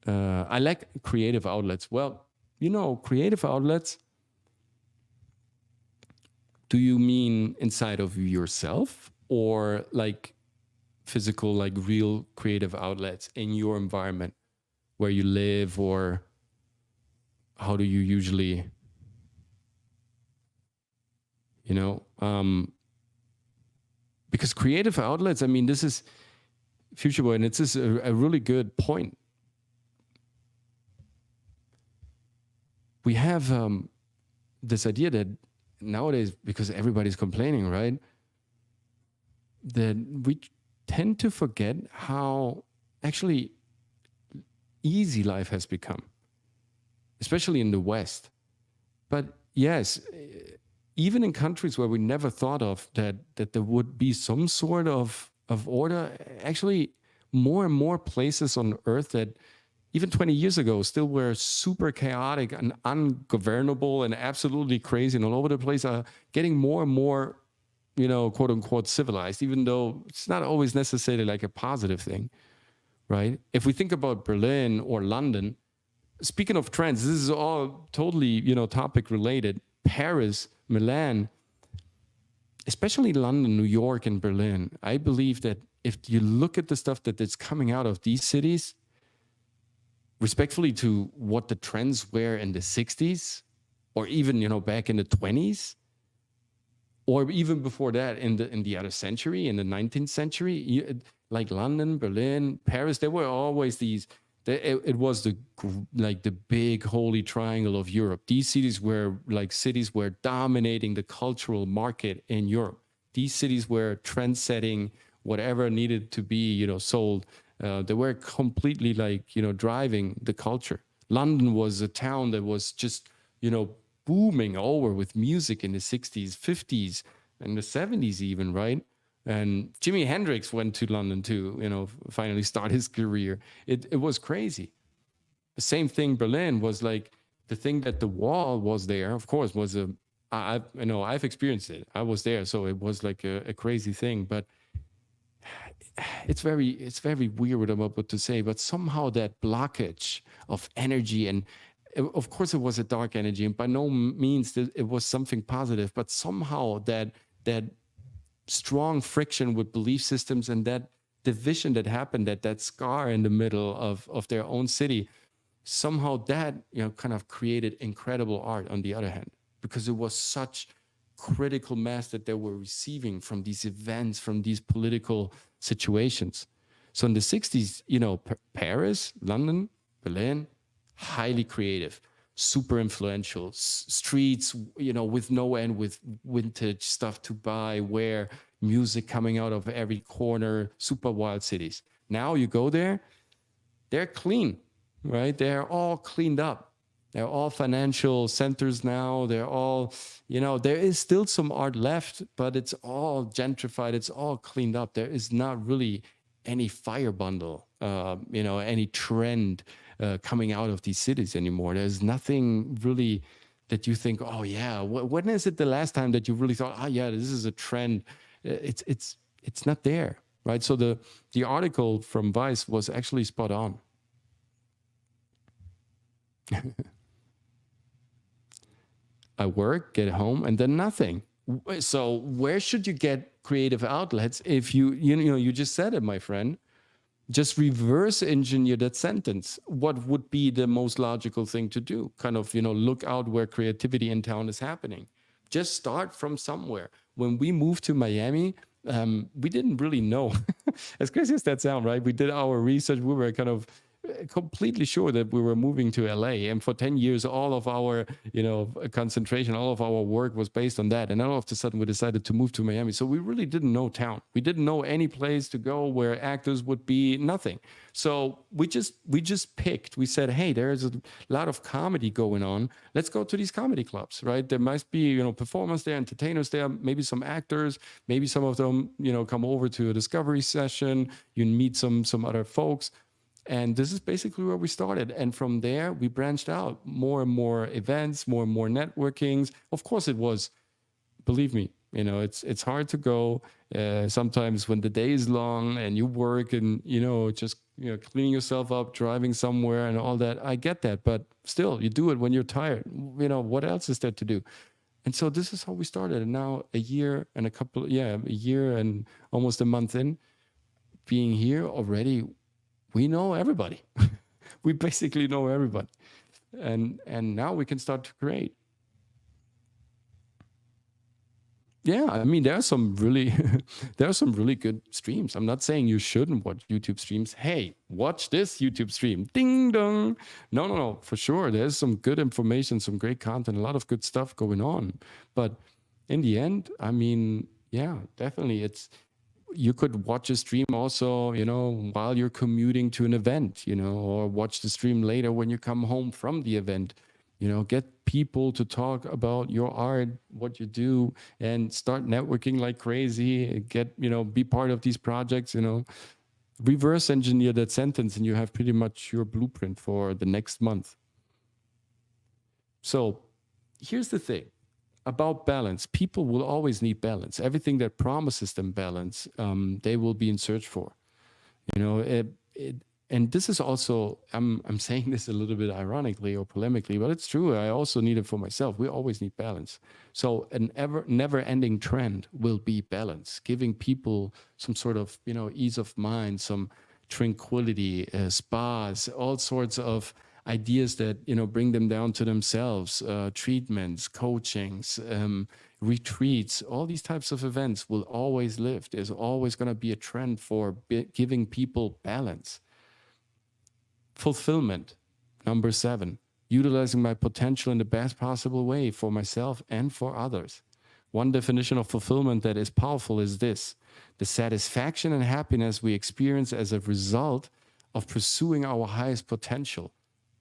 I like creative outlets. Well, creative outlets. Do you mean inside of yourself, or like physical, like real creative outlets in your environment where you live, or how do you usually, because creative outlets, I mean, this is Future Boy, and it's just a really good point. We have this idea that nowadays, because everybody's complaining, right, that we tend to forget how actually easy life has become, especially in the West. But yes, even in countries where we never thought of that there would be some sort of order, actually more and more places on Earth that even 20 years ago still were super chaotic and ungovernable and absolutely crazy and all over the place are getting more and more, quote unquote, civilized, even though it's not always necessarily like a positive thing, right? If we think about Berlin or London, speaking of trends, this is all totally, topic related. Paris, Milan, especially London, New York, and Berlin. I believe that if you look at the stuff that's coming out of these cities, respectfully to what the trends were in the 60s, or even, back in the 20s, or even before that in the other century, in the 19th century, like London, Berlin, Paris, there were always these, it was the big holy triangle of Europe. These cities were dominating the cultural market in Europe. These cities were trend-setting whatever needed to be, sold. They were completely driving the culture. London was a town that was just, booming over with music in the 60s, 50s, and the 70s even, right? And Jimi Hendrix went to London to, finally start his career. It was crazy. The same thing, Berlin was like the thing that the wall was there, of course, was I've experienced it. I was there, so it was like a crazy thing, but it's very weird what I'm about to say, but somehow that blockage of energy, and of course it was a dark energy, and by no means it was something positive, but somehow that strong friction with belief systems and that division that happened, that scar in the middle of their own city, somehow that kind of created incredible art on the other hand, because it was such critical mass that they were receiving from these events, from these political situations. So in the 60s, Paris, London, Berlin, highly creative, super influential, streets, with no end, with vintage stuff to buy, wear, music coming out of every corner, super wild cities. Now you go there, they're clean, right? They're all cleaned up. They're all financial centers now. They're all, there is still some art left, but it's all gentrified. It's all cleaned up. There is not really any fire bundle, any trend coming out of these cities anymore. There's nothing really that you think, oh yeah, when is it the last time that you really thought, oh yeah, this is a trend? It's not there, right? So the article from Vice was actually spot on. I work, get home, and then nothing. So where should you get creative outlets if you just said it, my friend? Just reverse engineer that sentence. What would be the most logical thing to do? Kind of, look out where creativity in town is happening. Just start from somewhere. When we moved to Miami, we didn't really know. As crazy as that sounds, right? We did our research. We were kind of completely sure that we were moving to LA, and for 10 years all of our concentration, all of our work was based on that, and then all of a sudden we decided to move to Miami. So we really didn't know town. We didn't know any place to go where actors would be. Nothing. So we just picked. We said, hey, there's a lot of comedy going on, let's go to these comedy clubs, right? There must be performers there, entertainers there, maybe some actors, maybe some of them come over to a discovery session, you meet some other folks. And this is basically where we started. And from there, we branched out. More and more events, more and more networkings. Of course, it was, believe me, it's hard to go. Sometimes when the day is long and you work and, just cleaning yourself up, driving somewhere and all that. I get that. But still, you do it when you're tired. What else is there to do? And so this is how we started. And now a year and almost a month in being here already, we know everybody. We basically know everybody. And now we can start to create. Yeah, I mean, there are some really good streams. I'm not saying you shouldn't watch YouTube streams. Hey, watch this YouTube stream. Ding dong. No, for sure. There's some good information, some great content, a lot of good stuff going on. But in the end, I mean, yeah, definitely you could watch a stream also, while you're commuting to an event, or watch the stream later when you come home from the event. Get people to talk about your art, what you do, and start networking like crazy. Be part of these projects, reverse engineer that sentence, and you have pretty much your blueprint for the next month. So here's the thing. About balance, people will always need balance. Everything that promises them balance, they will be in search for. And this is also, I'm saying this a little bit ironically or polemically, but it's true. I also need it for myself. We always need balance. So an never-ending trend will be balance, giving people some sort of ease of mind, some tranquility, spas, all sorts of ideas that bring them down to themselves, treatments, coachings, retreats. All these types of events will always live. There's always going to be a trend for giving people balance. Fulfillment, number 7, utilizing my potential in the best possible way for myself and for others. One definition of fulfillment that is powerful is this: the satisfaction and happiness we experience as a result of pursuing our highest potential.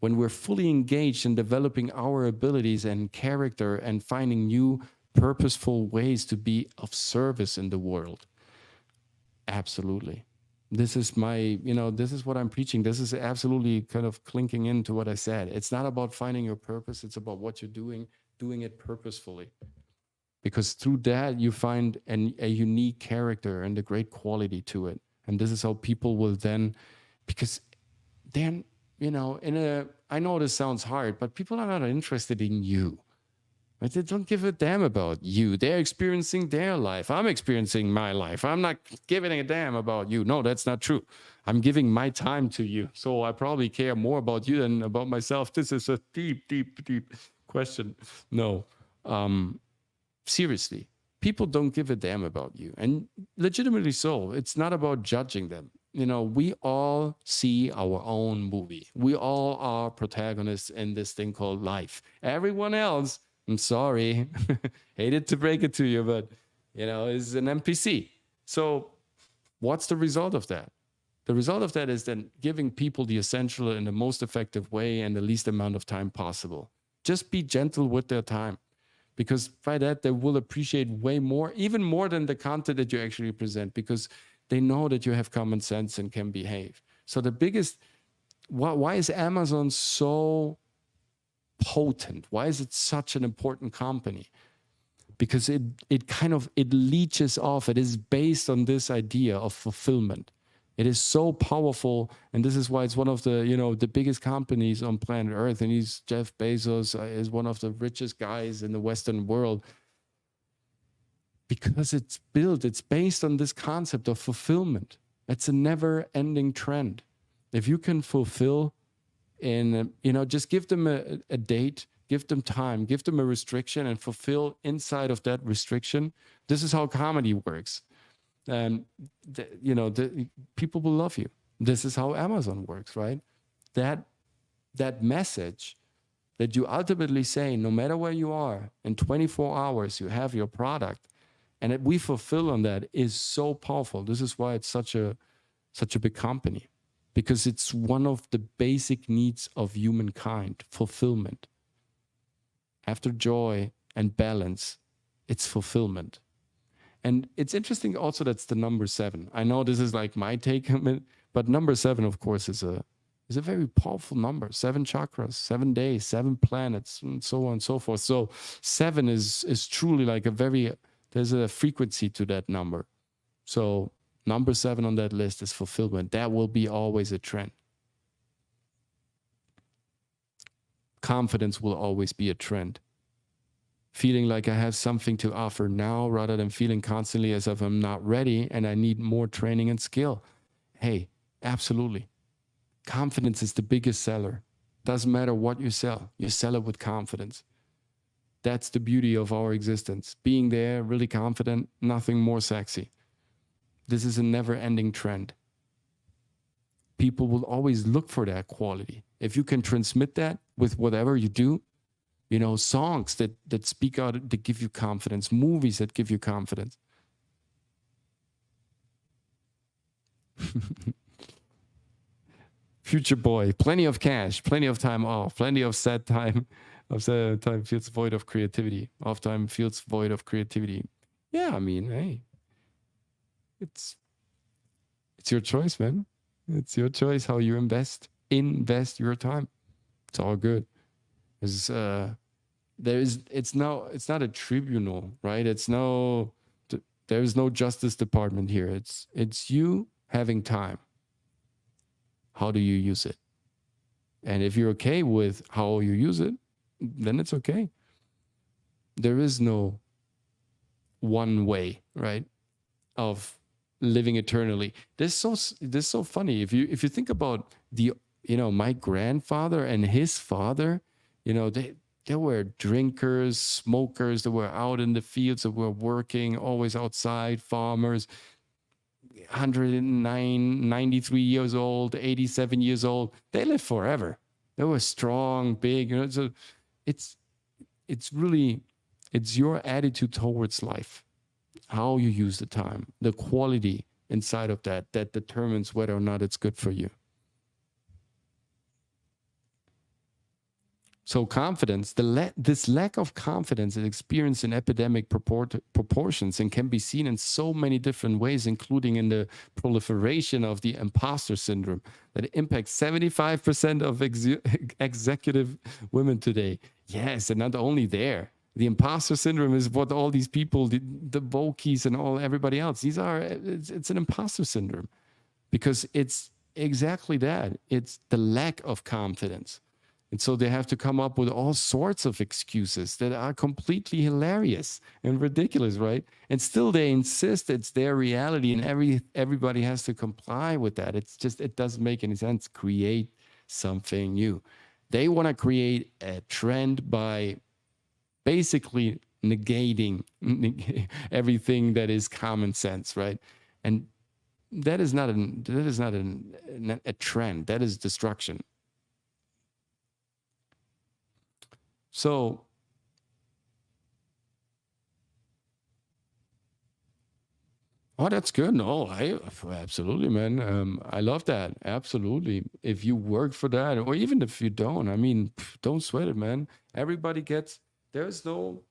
When we're fully engaged in developing our abilities and character and finding new purposeful ways to be of service in the world. Absolutely. This is this is what I'm preaching. This is absolutely kind of clinking into what I said. It's not about finding your purpose. It's about what you're doing it purposefully. Because through that, you find a unique character and a great quality to it. And this is how people will then, because then, I know this sounds hard, but people are not interested in you. Right? They don't give a damn about you. They're experiencing their life. I'm experiencing my life. I'm not giving a damn about you. No, that's not true. I'm giving my time to you. So I probably care more about you than about myself. This is a deep, deep, deep question. No, seriously, people don't give a damn about you. And legitimately so. It's not about judging them. We all see our own movie. We all are protagonists in this thing called life. Everyone else, I'm sorry, hated to break it to you, but, is an NPC. So what's the result of that? the result of that is then giving people the essential in the most effective way and the least amount of time possible. Just be gentle with their time, because by that they will appreciate way more, even more than the content that you actually present, because they know that you have common sense and can behave. So the biggest, why is Amazon so potent? Why is it such an important company? Because it leeches off. It is based on this idea of fulfillment. It is so powerful, and this is why it's one of the, the biggest companies on planet Earth. And Jeff Bezos is one of the richest guys in the Western world, because it's based on this concept of fulfillment. It's a never-ending trend. If you can fulfill just give them a date, give them time, give them a restriction, and fulfill inside of that restriction. This is how comedy works. People will love you. This is how Amazon works, right? That message that you ultimately say, no matter where you are, in 24 hours, you have your product, and that we fulfill on that, is so powerful. This is why it's such a big company, because it's one of the basic needs of humankind, fulfillment. After joy and balance, it's fulfillment. And it's interesting also that's the number 7. I know this is like my take on it, but number 7, of course, is a very powerful number. 7 chakras, 7 days, 7 planets, and so on and so forth. So 7 is truly like there's a frequency to that number. So number 7 on that list is fulfillment. That will be always a trend. Confidence will always be a trend. Feeling like I have something to offer now, rather than feeling constantly as if I'm not ready and I need more training and skill. Hey, absolutely. Confidence is the biggest seller. Doesn't matter what you sell it with confidence. That's the beauty of our existence. Being there, really confident, nothing more sexy. This is a never-ending trend. People will always look for that quality. If you can transmit that with whatever you do, songs that speak out, that give you confidence, movies that give you confidence. Future boy, plenty of cash, plenty of time off, plenty of sad time. Time feels void of creativity. Off time feels void of creativity. Yeah, I mean, hey, it's your choice, man. It's your choice how you invest your time. It's all good. It's not a tribunal, right? There is no justice department here. It's you having time. How do you use it? And if you're okay with how you use it, then it's okay. There is no one way, right, of living eternally. This is so funny. If you think about my grandfather and his father, they were drinkers, smokers, they were out in the fields, they were working, always outside, farmers, 109, 93 years old, 87 years old. They lived forever. They were strong, big, so it's your attitude towards life, how you use the time, the quality inside of that determines whether or not it's good for you. So confidence, this lack of confidence is experienced in epidemic proportions and can be seen in so many different ways, including in the proliferation of the imposter syndrome that impacts 75% of executive women today. Yes, and not only there. The imposter syndrome is what all these people, the Vokies and everybody else, it's an imposter syndrome, because it's exactly that. It's the lack of confidence. And so they have to come up with all sorts of excuses that are completely hilarious and ridiculous, right? And still they insist it's their reality, and everybody has to comply with that. It doesn't make any sense. Create something new. They want to create a trend by basically negating everything that is common sense, right? And that is not a trend. That is destruction. So Oh, that's good. No, I absolutely, man. I love that. Absolutely. If you work for that, or even if you don't, I mean, don't sweat it, man. Everybody gets. There's no,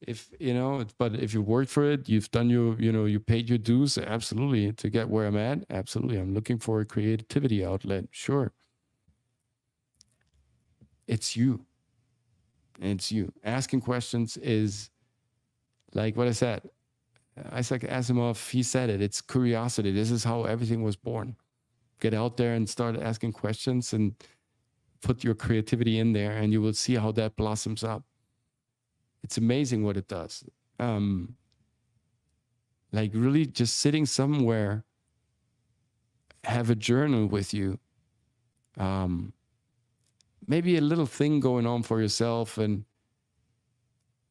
if you know, but if you work for it, you've done your, you paid your dues. Absolutely, to get where I'm at. Absolutely, I'm looking for a creativity outlet. Sure, it's you. It's you. Asking questions is like what I said. Isaac Asimov, he said it. It's curiosity. This is how everything was born. Get out there and start asking questions and put your creativity in there, and you will see how that blossoms up. It's amazing what it does. Like really just sitting somewhere, have a journal with you. Maybe a little thing going on for yourself, and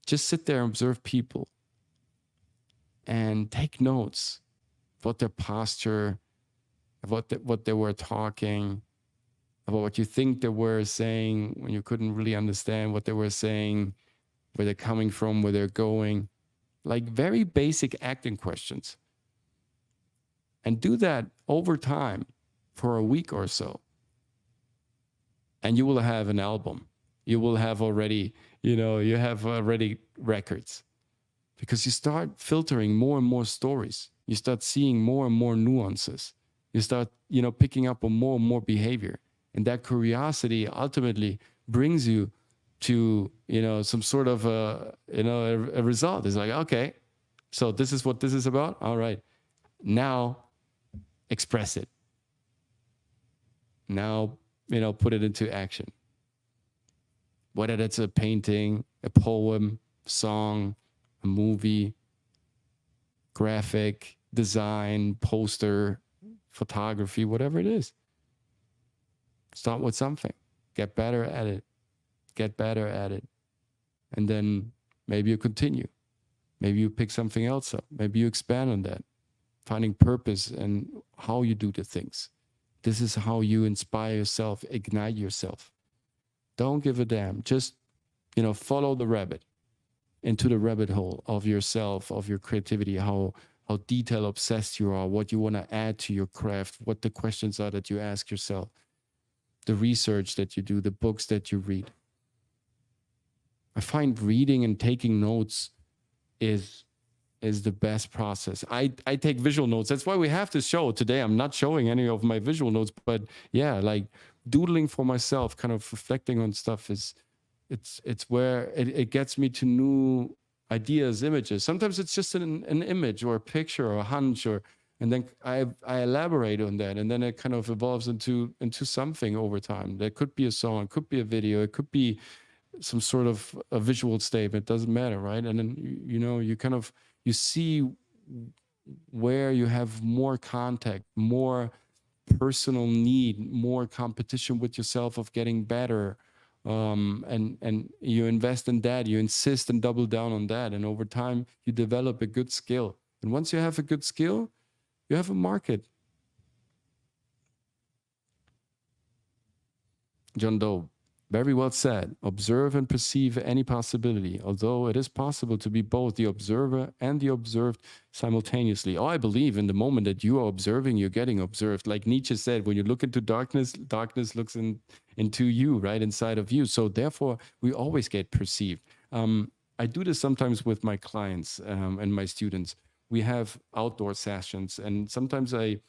just sit there and observe people and take notes about their posture, about what they were talking, about what you think they were saying when you couldn't really understand what they were saying, where they're coming from, where they're going. Like very basic acting questions. And do that over time for a week or so. And you will have an album. You will have already, you have already records. Because you start filtering more and more stories. You start seeing more and more nuances. You start, picking up on more and more behavior. And that curiosity ultimately brings you to, some sort of a result. It's like, okay, so this is what this is about. All right, now express it. Now, put it into action. Whether that's a painting, a poem, song, a movie, graphic, design, poster, photography, whatever it is. Start with something. Get better at it. Get better at it. And then maybe you continue. Maybe you pick something else up. Maybe you expand on that. Finding purpose and how you do the things. This is how you inspire yourself, ignite yourself. Don't give a damn. Just, follow the rabbit into the rabbit hole of yourself, of your creativity, how detail obsessed you are, what you want to add to your craft, what the questions are that you ask yourself, the research that you do, the books that you read. I find reading and taking notes is the best process. I take visual notes. That's why we have this show today. I'm not showing any of my visual notes, but yeah, like doodling for myself, kind of reflecting on stuff it's where it gets me to new ideas, images. Sometimes it's just an image or a picture or a hunch, and then I elaborate on that, and then it kind of evolves into something over time. That could be a song, it could be a video, it could be some sort of a visual statement. Doesn't matter, right? And then you see where you have more contact, more personal need, more competition with yourself of getting better. And you invest in that, you insist and double down on that. And over time, you develop a good skill. And once you have a good skill, you have a market. John Doe, very well said. Observe and perceive any possibility, although it is possible to be both the observer and the observed simultaneously. Oh, I believe in the moment that you are observing, you're getting observed. Like Nietzsche said, when you look into darkness, darkness looks into you, right inside of you. So therefore, we always get perceived. I do this sometimes with my clients and my students. We have outdoor sessions, and sometimes I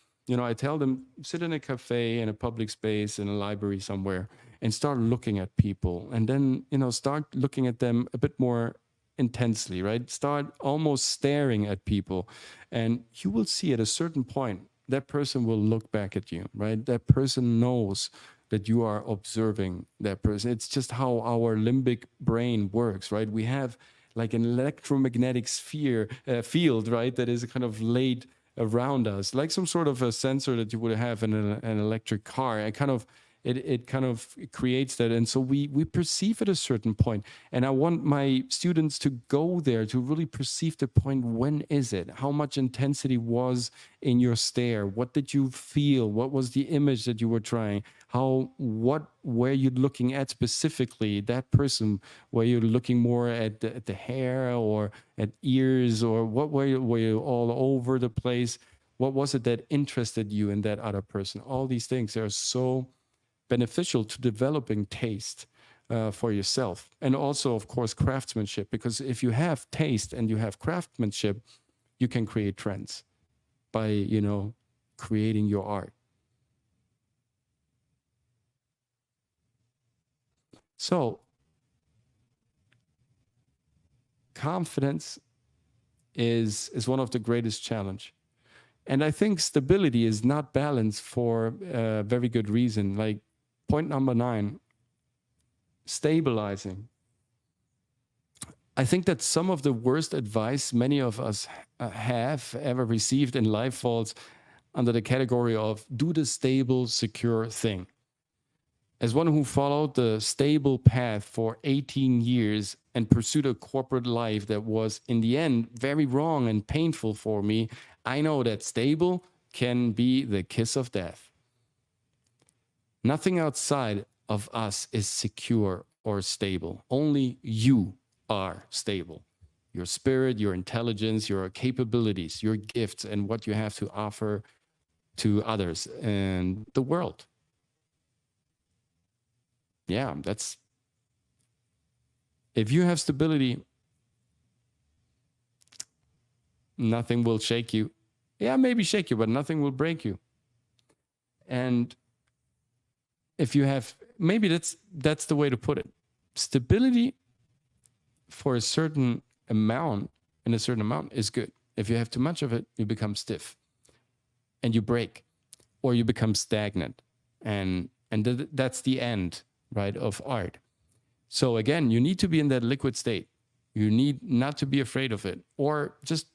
tell them, sit in a cafe, in a public space, in a library somewhere, and start looking at people. And then, start looking at them a bit more intensely, right? Start almost staring at people. And you will see at a certain point, that person will look back at you, right? That person knows that you are observing that person. It's just how our limbic brain works, right? We have like an electromagnetic field, right? That is kind of laid around us, like some sort of a sensor that you would have in an electric car. And kind of, it kind of creates that. And so we perceive at a certain point. And I want my students to go there to really perceive the point. When is it? How much intensity was in your stare? What did you feel? What was the image that you were trying? What were you looking at specifically? That person, were you looking more at the hair or at ears, or what were you all over the place? What was it that interested you in that other person? All these things are so beneficial to developing taste for yourself. And also, of course, craftsmanship, because if you have taste and you have craftsmanship, you can create trends by, creating your art. So confidence is one of the greatest challenge. And I think stability is not balanced for a very good reason. Like point number 9, stabilizing. I think that some of the worst advice many of us have ever received in life falls under the category of do the stable, secure thing. As one who followed the stable path for 18 years and pursued a corporate life that was in the end very wrong and painful for me, I know that stable can be the kiss of death. Nothing outside of us is secure or stable. Only you are stable. Your spirit, your intelligence, your capabilities, your gifts, and what you have to offer to others and the world. Yeah, if you have stability, nothing will shake you. Yeah, maybe shake you, but nothing will break you. And if you have, maybe that's the way to put it. Stability for a certain amount, is good. If you have too much of it, you become stiff and you break, or you become stagnant. And that's the end, right, of art. So again, you need to be in that liquid state. You need not to be afraid of it, or just,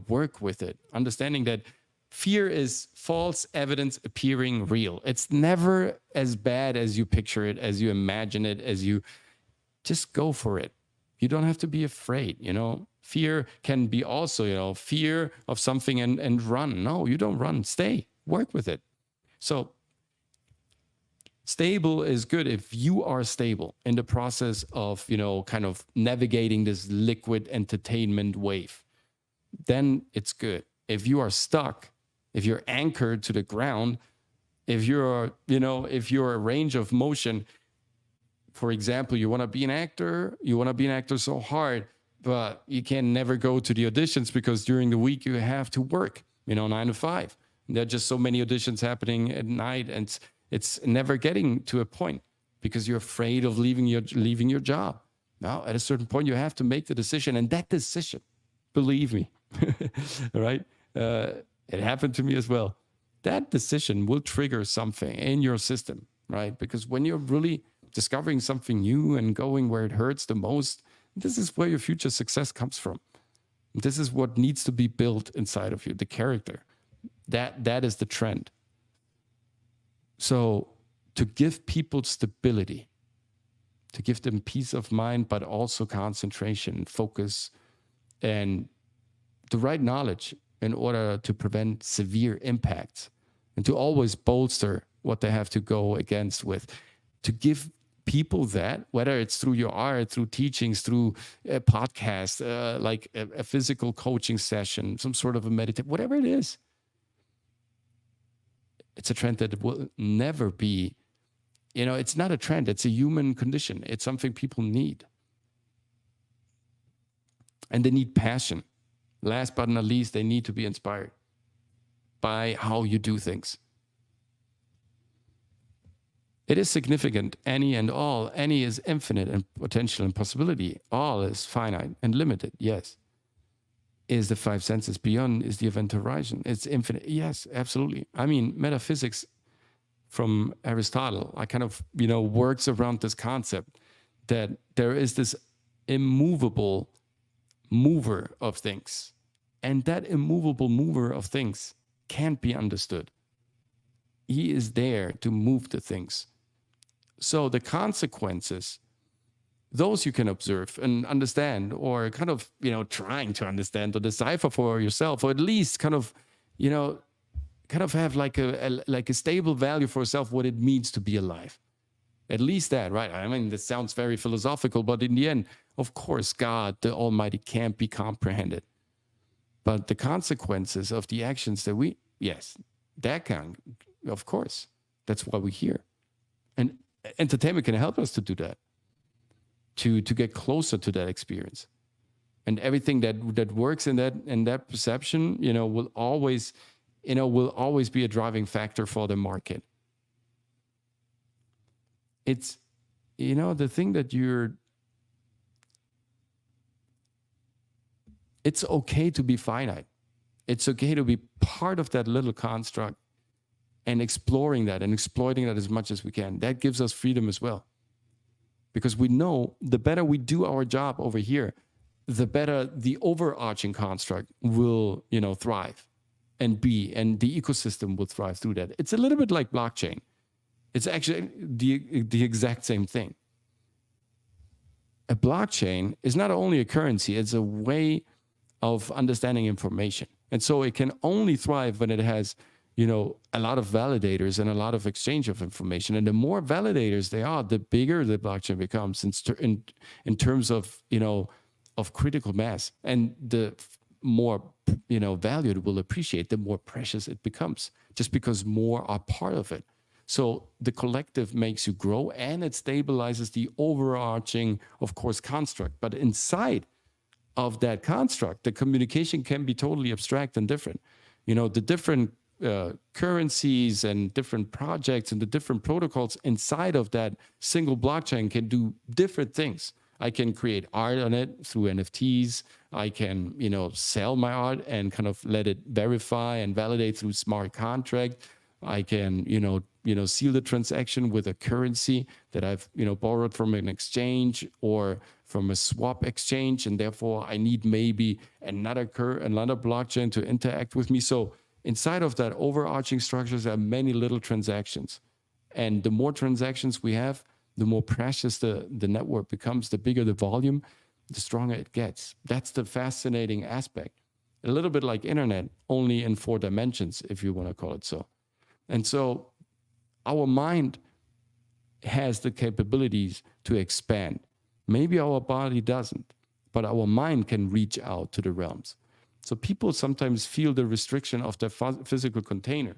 work with it. Understanding that fear is false evidence appearing real. It's never as bad as you picture it, as you imagine it, as you just go for it. You don't have to be afraid, Fear can be also, fear of something and run. No, you don't run. Stay. Work with it. So stable is good if you are stable in the process of, kind of navigating this liquid entertainment wave. Then it's good. If you are stuck, if you're anchored to the ground, if you're a range of motion, for example, you want to be an actor so hard, but you can never go to the auditions because during the week you have to work, 9 to 5. There are just so many auditions happening at night, and it's never getting to a point because you're afraid of leaving your job. Now, at a certain point, you have to make the decision, and that decision, believe me, right? It happened to me as well. That decision will trigger something in your system, right? Because when you're really discovering something new and going where it hurts the most, this is where your future success comes from. This is what needs to be built inside of you, the character. That is the trend. So to give people stability, to give them peace of mind, but also concentration, focus, and the right knowledge in order to prevent severe impacts, and to always bolster what they have to go against with, to give people that, whether it's through your art, through teachings, through a podcast, like a physical coaching session, some sort of a meditation, whatever it is. It's a trend that will never be, it's not a trend. It's a human condition. It's something people need. And they need passion. Last but not least, they need to be inspired by how you do things. It is significant. Any and all. Any is infinite and potential and possibility. All is finite and limited. Yes. Is the 5 senses. Beyond is the event horizon. It's infinite. Yes, absolutely. I mean, metaphysics from Aristotle, I kind of, works around this concept that there is this immovable mover of things. And that immovable mover of things can't be understood. He is there to move the things. So the consequences, those you can observe and understand, or kind of, trying to understand or decipher for yourself, or at least kind of have like a stable value for yourself, what it means to be alive. At least that, right? I mean, this sounds very philosophical, but in the end, of course, God, the Almighty, can't be comprehended. But the consequences of the actions that that can, of course, that's why we're here. And entertainment can help us to do that, to get closer to that experience. And everything that works in that perception, will always be a driving factor for the market. It's, the thing that it's okay to be finite. It's okay to be part of that little construct and exploring that and exploiting that as much as we can. That gives us freedom as well. Because we know the better we do our job over here, the better the overarching construct will, thrive and the ecosystem will thrive through that. It's a little bit like blockchain. It's actually the exact same thing. A blockchain is not only a currency, it's a way of understanding information. And so it can only thrive when it has, a lot of validators and a lot of exchange of information. And the more validators they are, the bigger the blockchain becomes in terms of, of critical mass. And the more, value it will appreciate, the more precious it becomes, just because more are part of it. So the collective makes you grow, and it stabilizes the overarching, of course, construct. But inside of that construct, the communication can be totally abstract and different. The different currencies and different projects and the different protocols inside of that single blockchain can do different things. I can create art on it through NFTs. I can, sell my art and kind of let it verify and validate through smart contract. I can, seal the transaction with a currency that I've, borrowed from an exchange or from a swap exchange, and therefore I need maybe another blockchain to interact with me. So inside of that overarching structures, there are many little transactions, and the more transactions we have, the more precious the network becomes. The bigger the volume, the stronger it gets. That's the fascinating aspect. A little bit like internet, only in 4 dimensions, if you want to call it so. And so our mind has the capabilities to expand. Maybe our body doesn't, but our mind can reach out to the realms. So people sometimes feel the restriction of their physical container.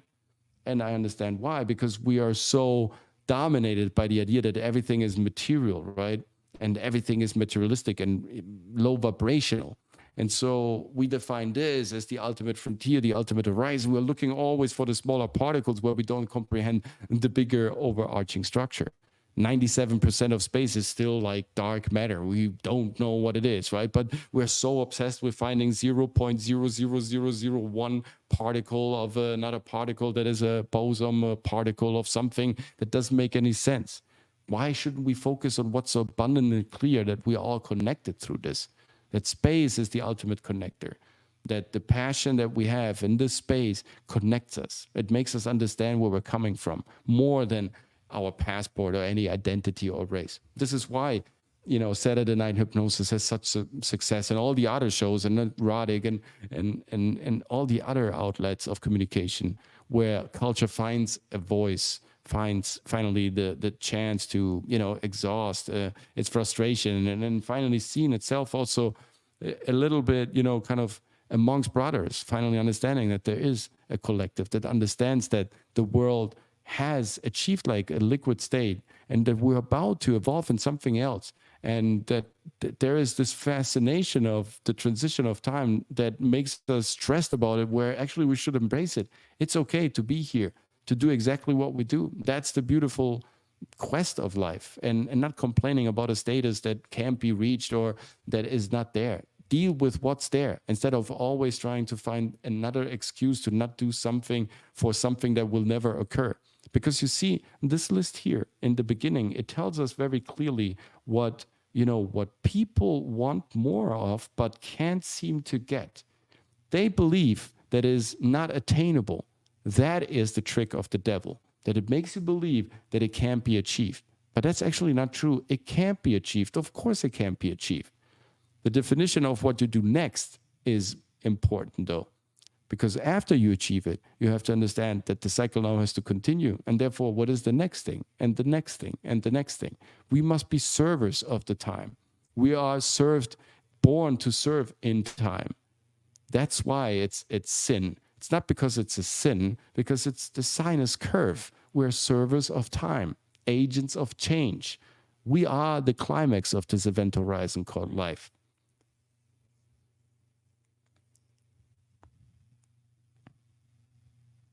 And I understand why, because we are so dominated by the idea that everything is material, right? And everything is materialistic and low vibrational. And so we define this as the ultimate frontier, the ultimate horizon. We're looking always for the smaller particles where we don't comprehend the bigger overarching structure. 97% of space is still like dark matter. We don't know what it is, right? But we're so obsessed with finding 0.00001 particle of another particle that is a boson particle of something that doesn't make any sense. Why shouldn't we focus on what's so abundantly clear, that we are all connected through this? That space is the ultimate connector. That the passion that we have in this space connects us. It makes us understand where we're coming from more than our passport or any identity or race. This is why, Saturday Night Hypnosis has such a success, and all the other shows, and erotic and all the other outlets of communication where culture finds a voice, finds finally the chance to, exhaust its frustration, and then finally seeing itself also a little bit, kind of amongst brothers, finally understanding that there is a collective that understands that the world has achieved like a liquid state, and that we're about to evolve in something else, and that there is this fascination of the transition of time that makes us stressed about it, where actually we should embrace it. It's okay to be here, to do exactly what we do. That's the beautiful quest of life, and not complaining about a status that can't be reached or that is not there. Deal with what's there instead of always trying to find another excuse to not do something for something that will never occur. Because you see, this list here in the beginning, it tells us very clearly what people want more of but can't seem to get. They believe that is not attainable. That is the trick of the devil, that it makes you believe that it can't be achieved. But that's actually not true. It can't be achieved. Of course it can't be achieved. The definition of what you do next is important though, because after you achieve it, you have to understand that the cycle now has to continue. And therefore, what is the next thing and the next thing and the next thing? We must be servers of the time. We are born to serve in time. That's why it's sin. It's not because it's a sin, because it's the sinus curve. We're servers of time, agents of change. We are the climax of this event horizon called life.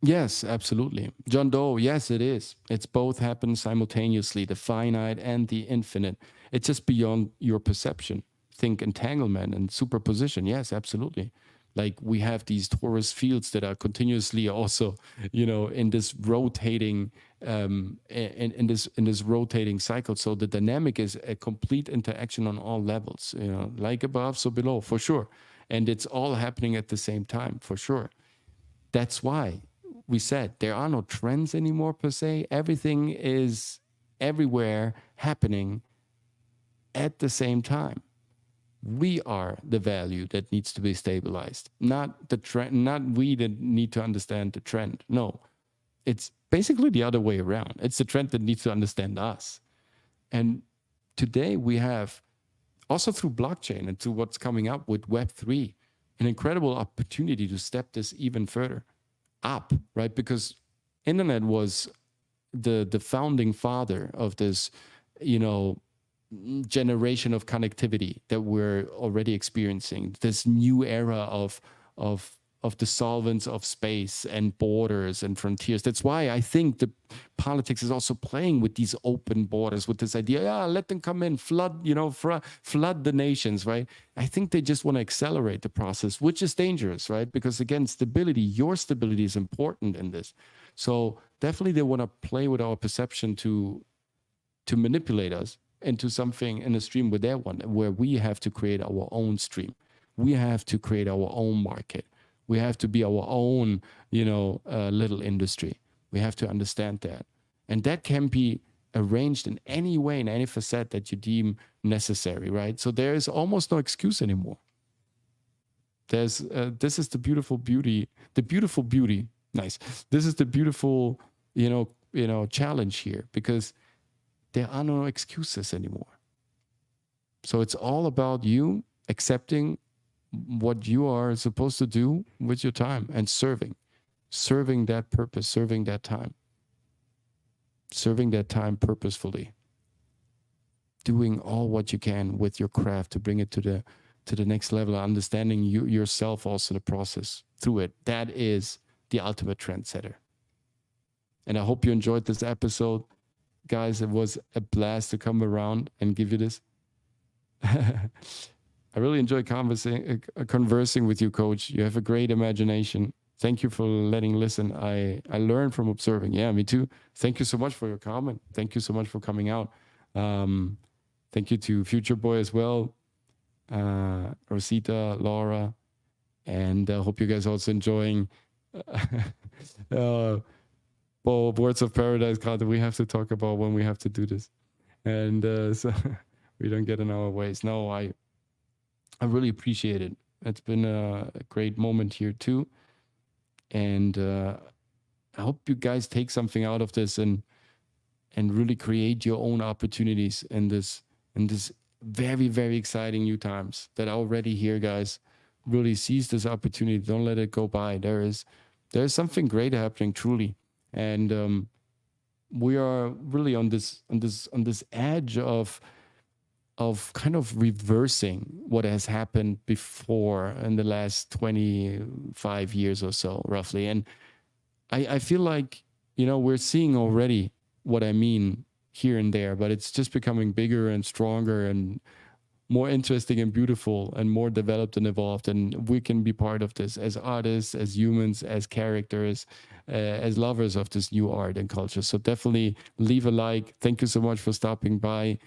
Yes, absolutely. John Doe, yes, it is. It's both happen simultaneously, the finite and the infinite. It's just beyond your perception. Think entanglement and superposition. Yes, absolutely. Like we have these torus fields that are continuously also, in this rotating, in this rotating cycle. So the dynamic is a complete interaction on all levels. Like above, so below, for sure. And it's all happening at the same time, for sure. That's why we said there are no trends anymore per se. Everything is everywhere happening at the same time. We are the value that needs to be stabilized, not the trend, not we that need to understand the trend. No, it's basically the other way around. It's the trend that needs to understand us. And today we have, also through blockchain and through what's coming up with Web3, an incredible opportunity to step this even further up, right? Because internet was the founding father of this, generation of connectivity that we're already experiencing, this new era of the solvents of space and borders and frontiers. That's why I think the politics is also playing with these open borders, with this idea, let them come in, flood the nations, right? I think they just want to accelerate the process, which is dangerous, right? Because again, your stability is important in this. So definitely they want to play with our perception to manipulate us into something in a stream with their one, where we have to create our own stream. We have to create our own market. We have to be our own, little industry. We have to understand that. And that can be arranged in any way, in any facet that you deem necessary, right? So there is almost no excuse anymore. This is the beautiful beauty, nice. This is the beautiful, challenge here, because there are no excuses anymore. So it's all about you accepting what you are supposed to do with your time and serving that purpose, serving that time purposefully, doing all what you can with your craft to bring it to the next level, understanding yourself also the process through it. That is the ultimate trendsetter. And I hope you enjoyed this episode. Guys, it was a blast to come around and give you this. I really enjoy conversing with you, Coach. You have a great imagination. Thank you for letting listen. I learned from observing. Yeah, me too. Thank you so much for your comment. Thank you so much for coming out. Thank you to Future Boy as well, Rosita, Laura, and I hope you guys also enjoying Words of Paradise card that we have to talk about when we have to do this. And so we don't get in our ways. No, I really appreciate it. It's been a great moment here too. And I hope you guys take something out of this and really create your own opportunities in this very, very exciting new times that are already here, guys. Really seize this opportunity. Don't let it go by. There is something great happening, truly. And we are really on this edge of kind of reversing what has happened before in the last 25 years or so, roughly. And I feel like, we're seeing already what I mean here and there, but it's just becoming bigger and stronger and more interesting and beautiful and more developed and evolved. And we can be part of this as artists, as humans, as characters, as lovers of this new art and culture. So definitely leave a like. Thank you so much for stopping by.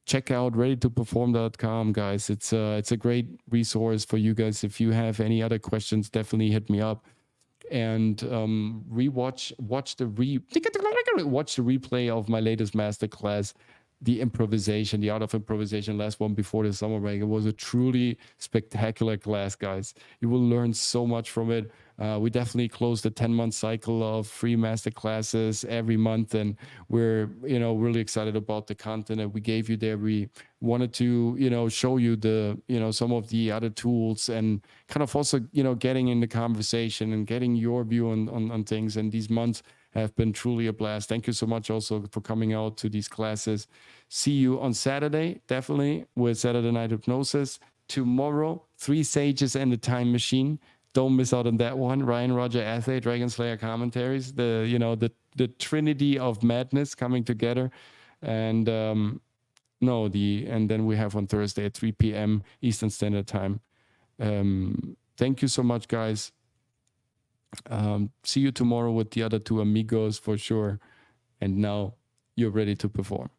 Check out readytoperform.com, guys. It's a great resource for you guys. If you have any other questions, definitely hit me up. And watch the can watch the replay of my latest masterclass, the improvisation, the art of improvisation, last one before the summer break. It was a truly spectacular class, guys. You will learn so much from it. We definitely closed a 10-month cycle of free master classes every month, and we're really excited about the content that we gave you there. We wanted to show you the some of the other tools, and kind of also getting in the conversation and getting your view on things. And these months have been truly a blast. Thank you so much also for coming out to these classes. See you on Saturday, definitely, with Saturday Night Hypnosis. Tomorrow, 3 Sages and the Time Machine. Don't miss out on that one. Ryan, Roger, Athe, Dragon Slayer commentaries. The trinity of madness coming together. And and then we have on Thursday at 3 p.m. Eastern Standard Time. Thank you so much, guys. See you tomorrow with the other 2 amigos for sure. And now you're ready to perform.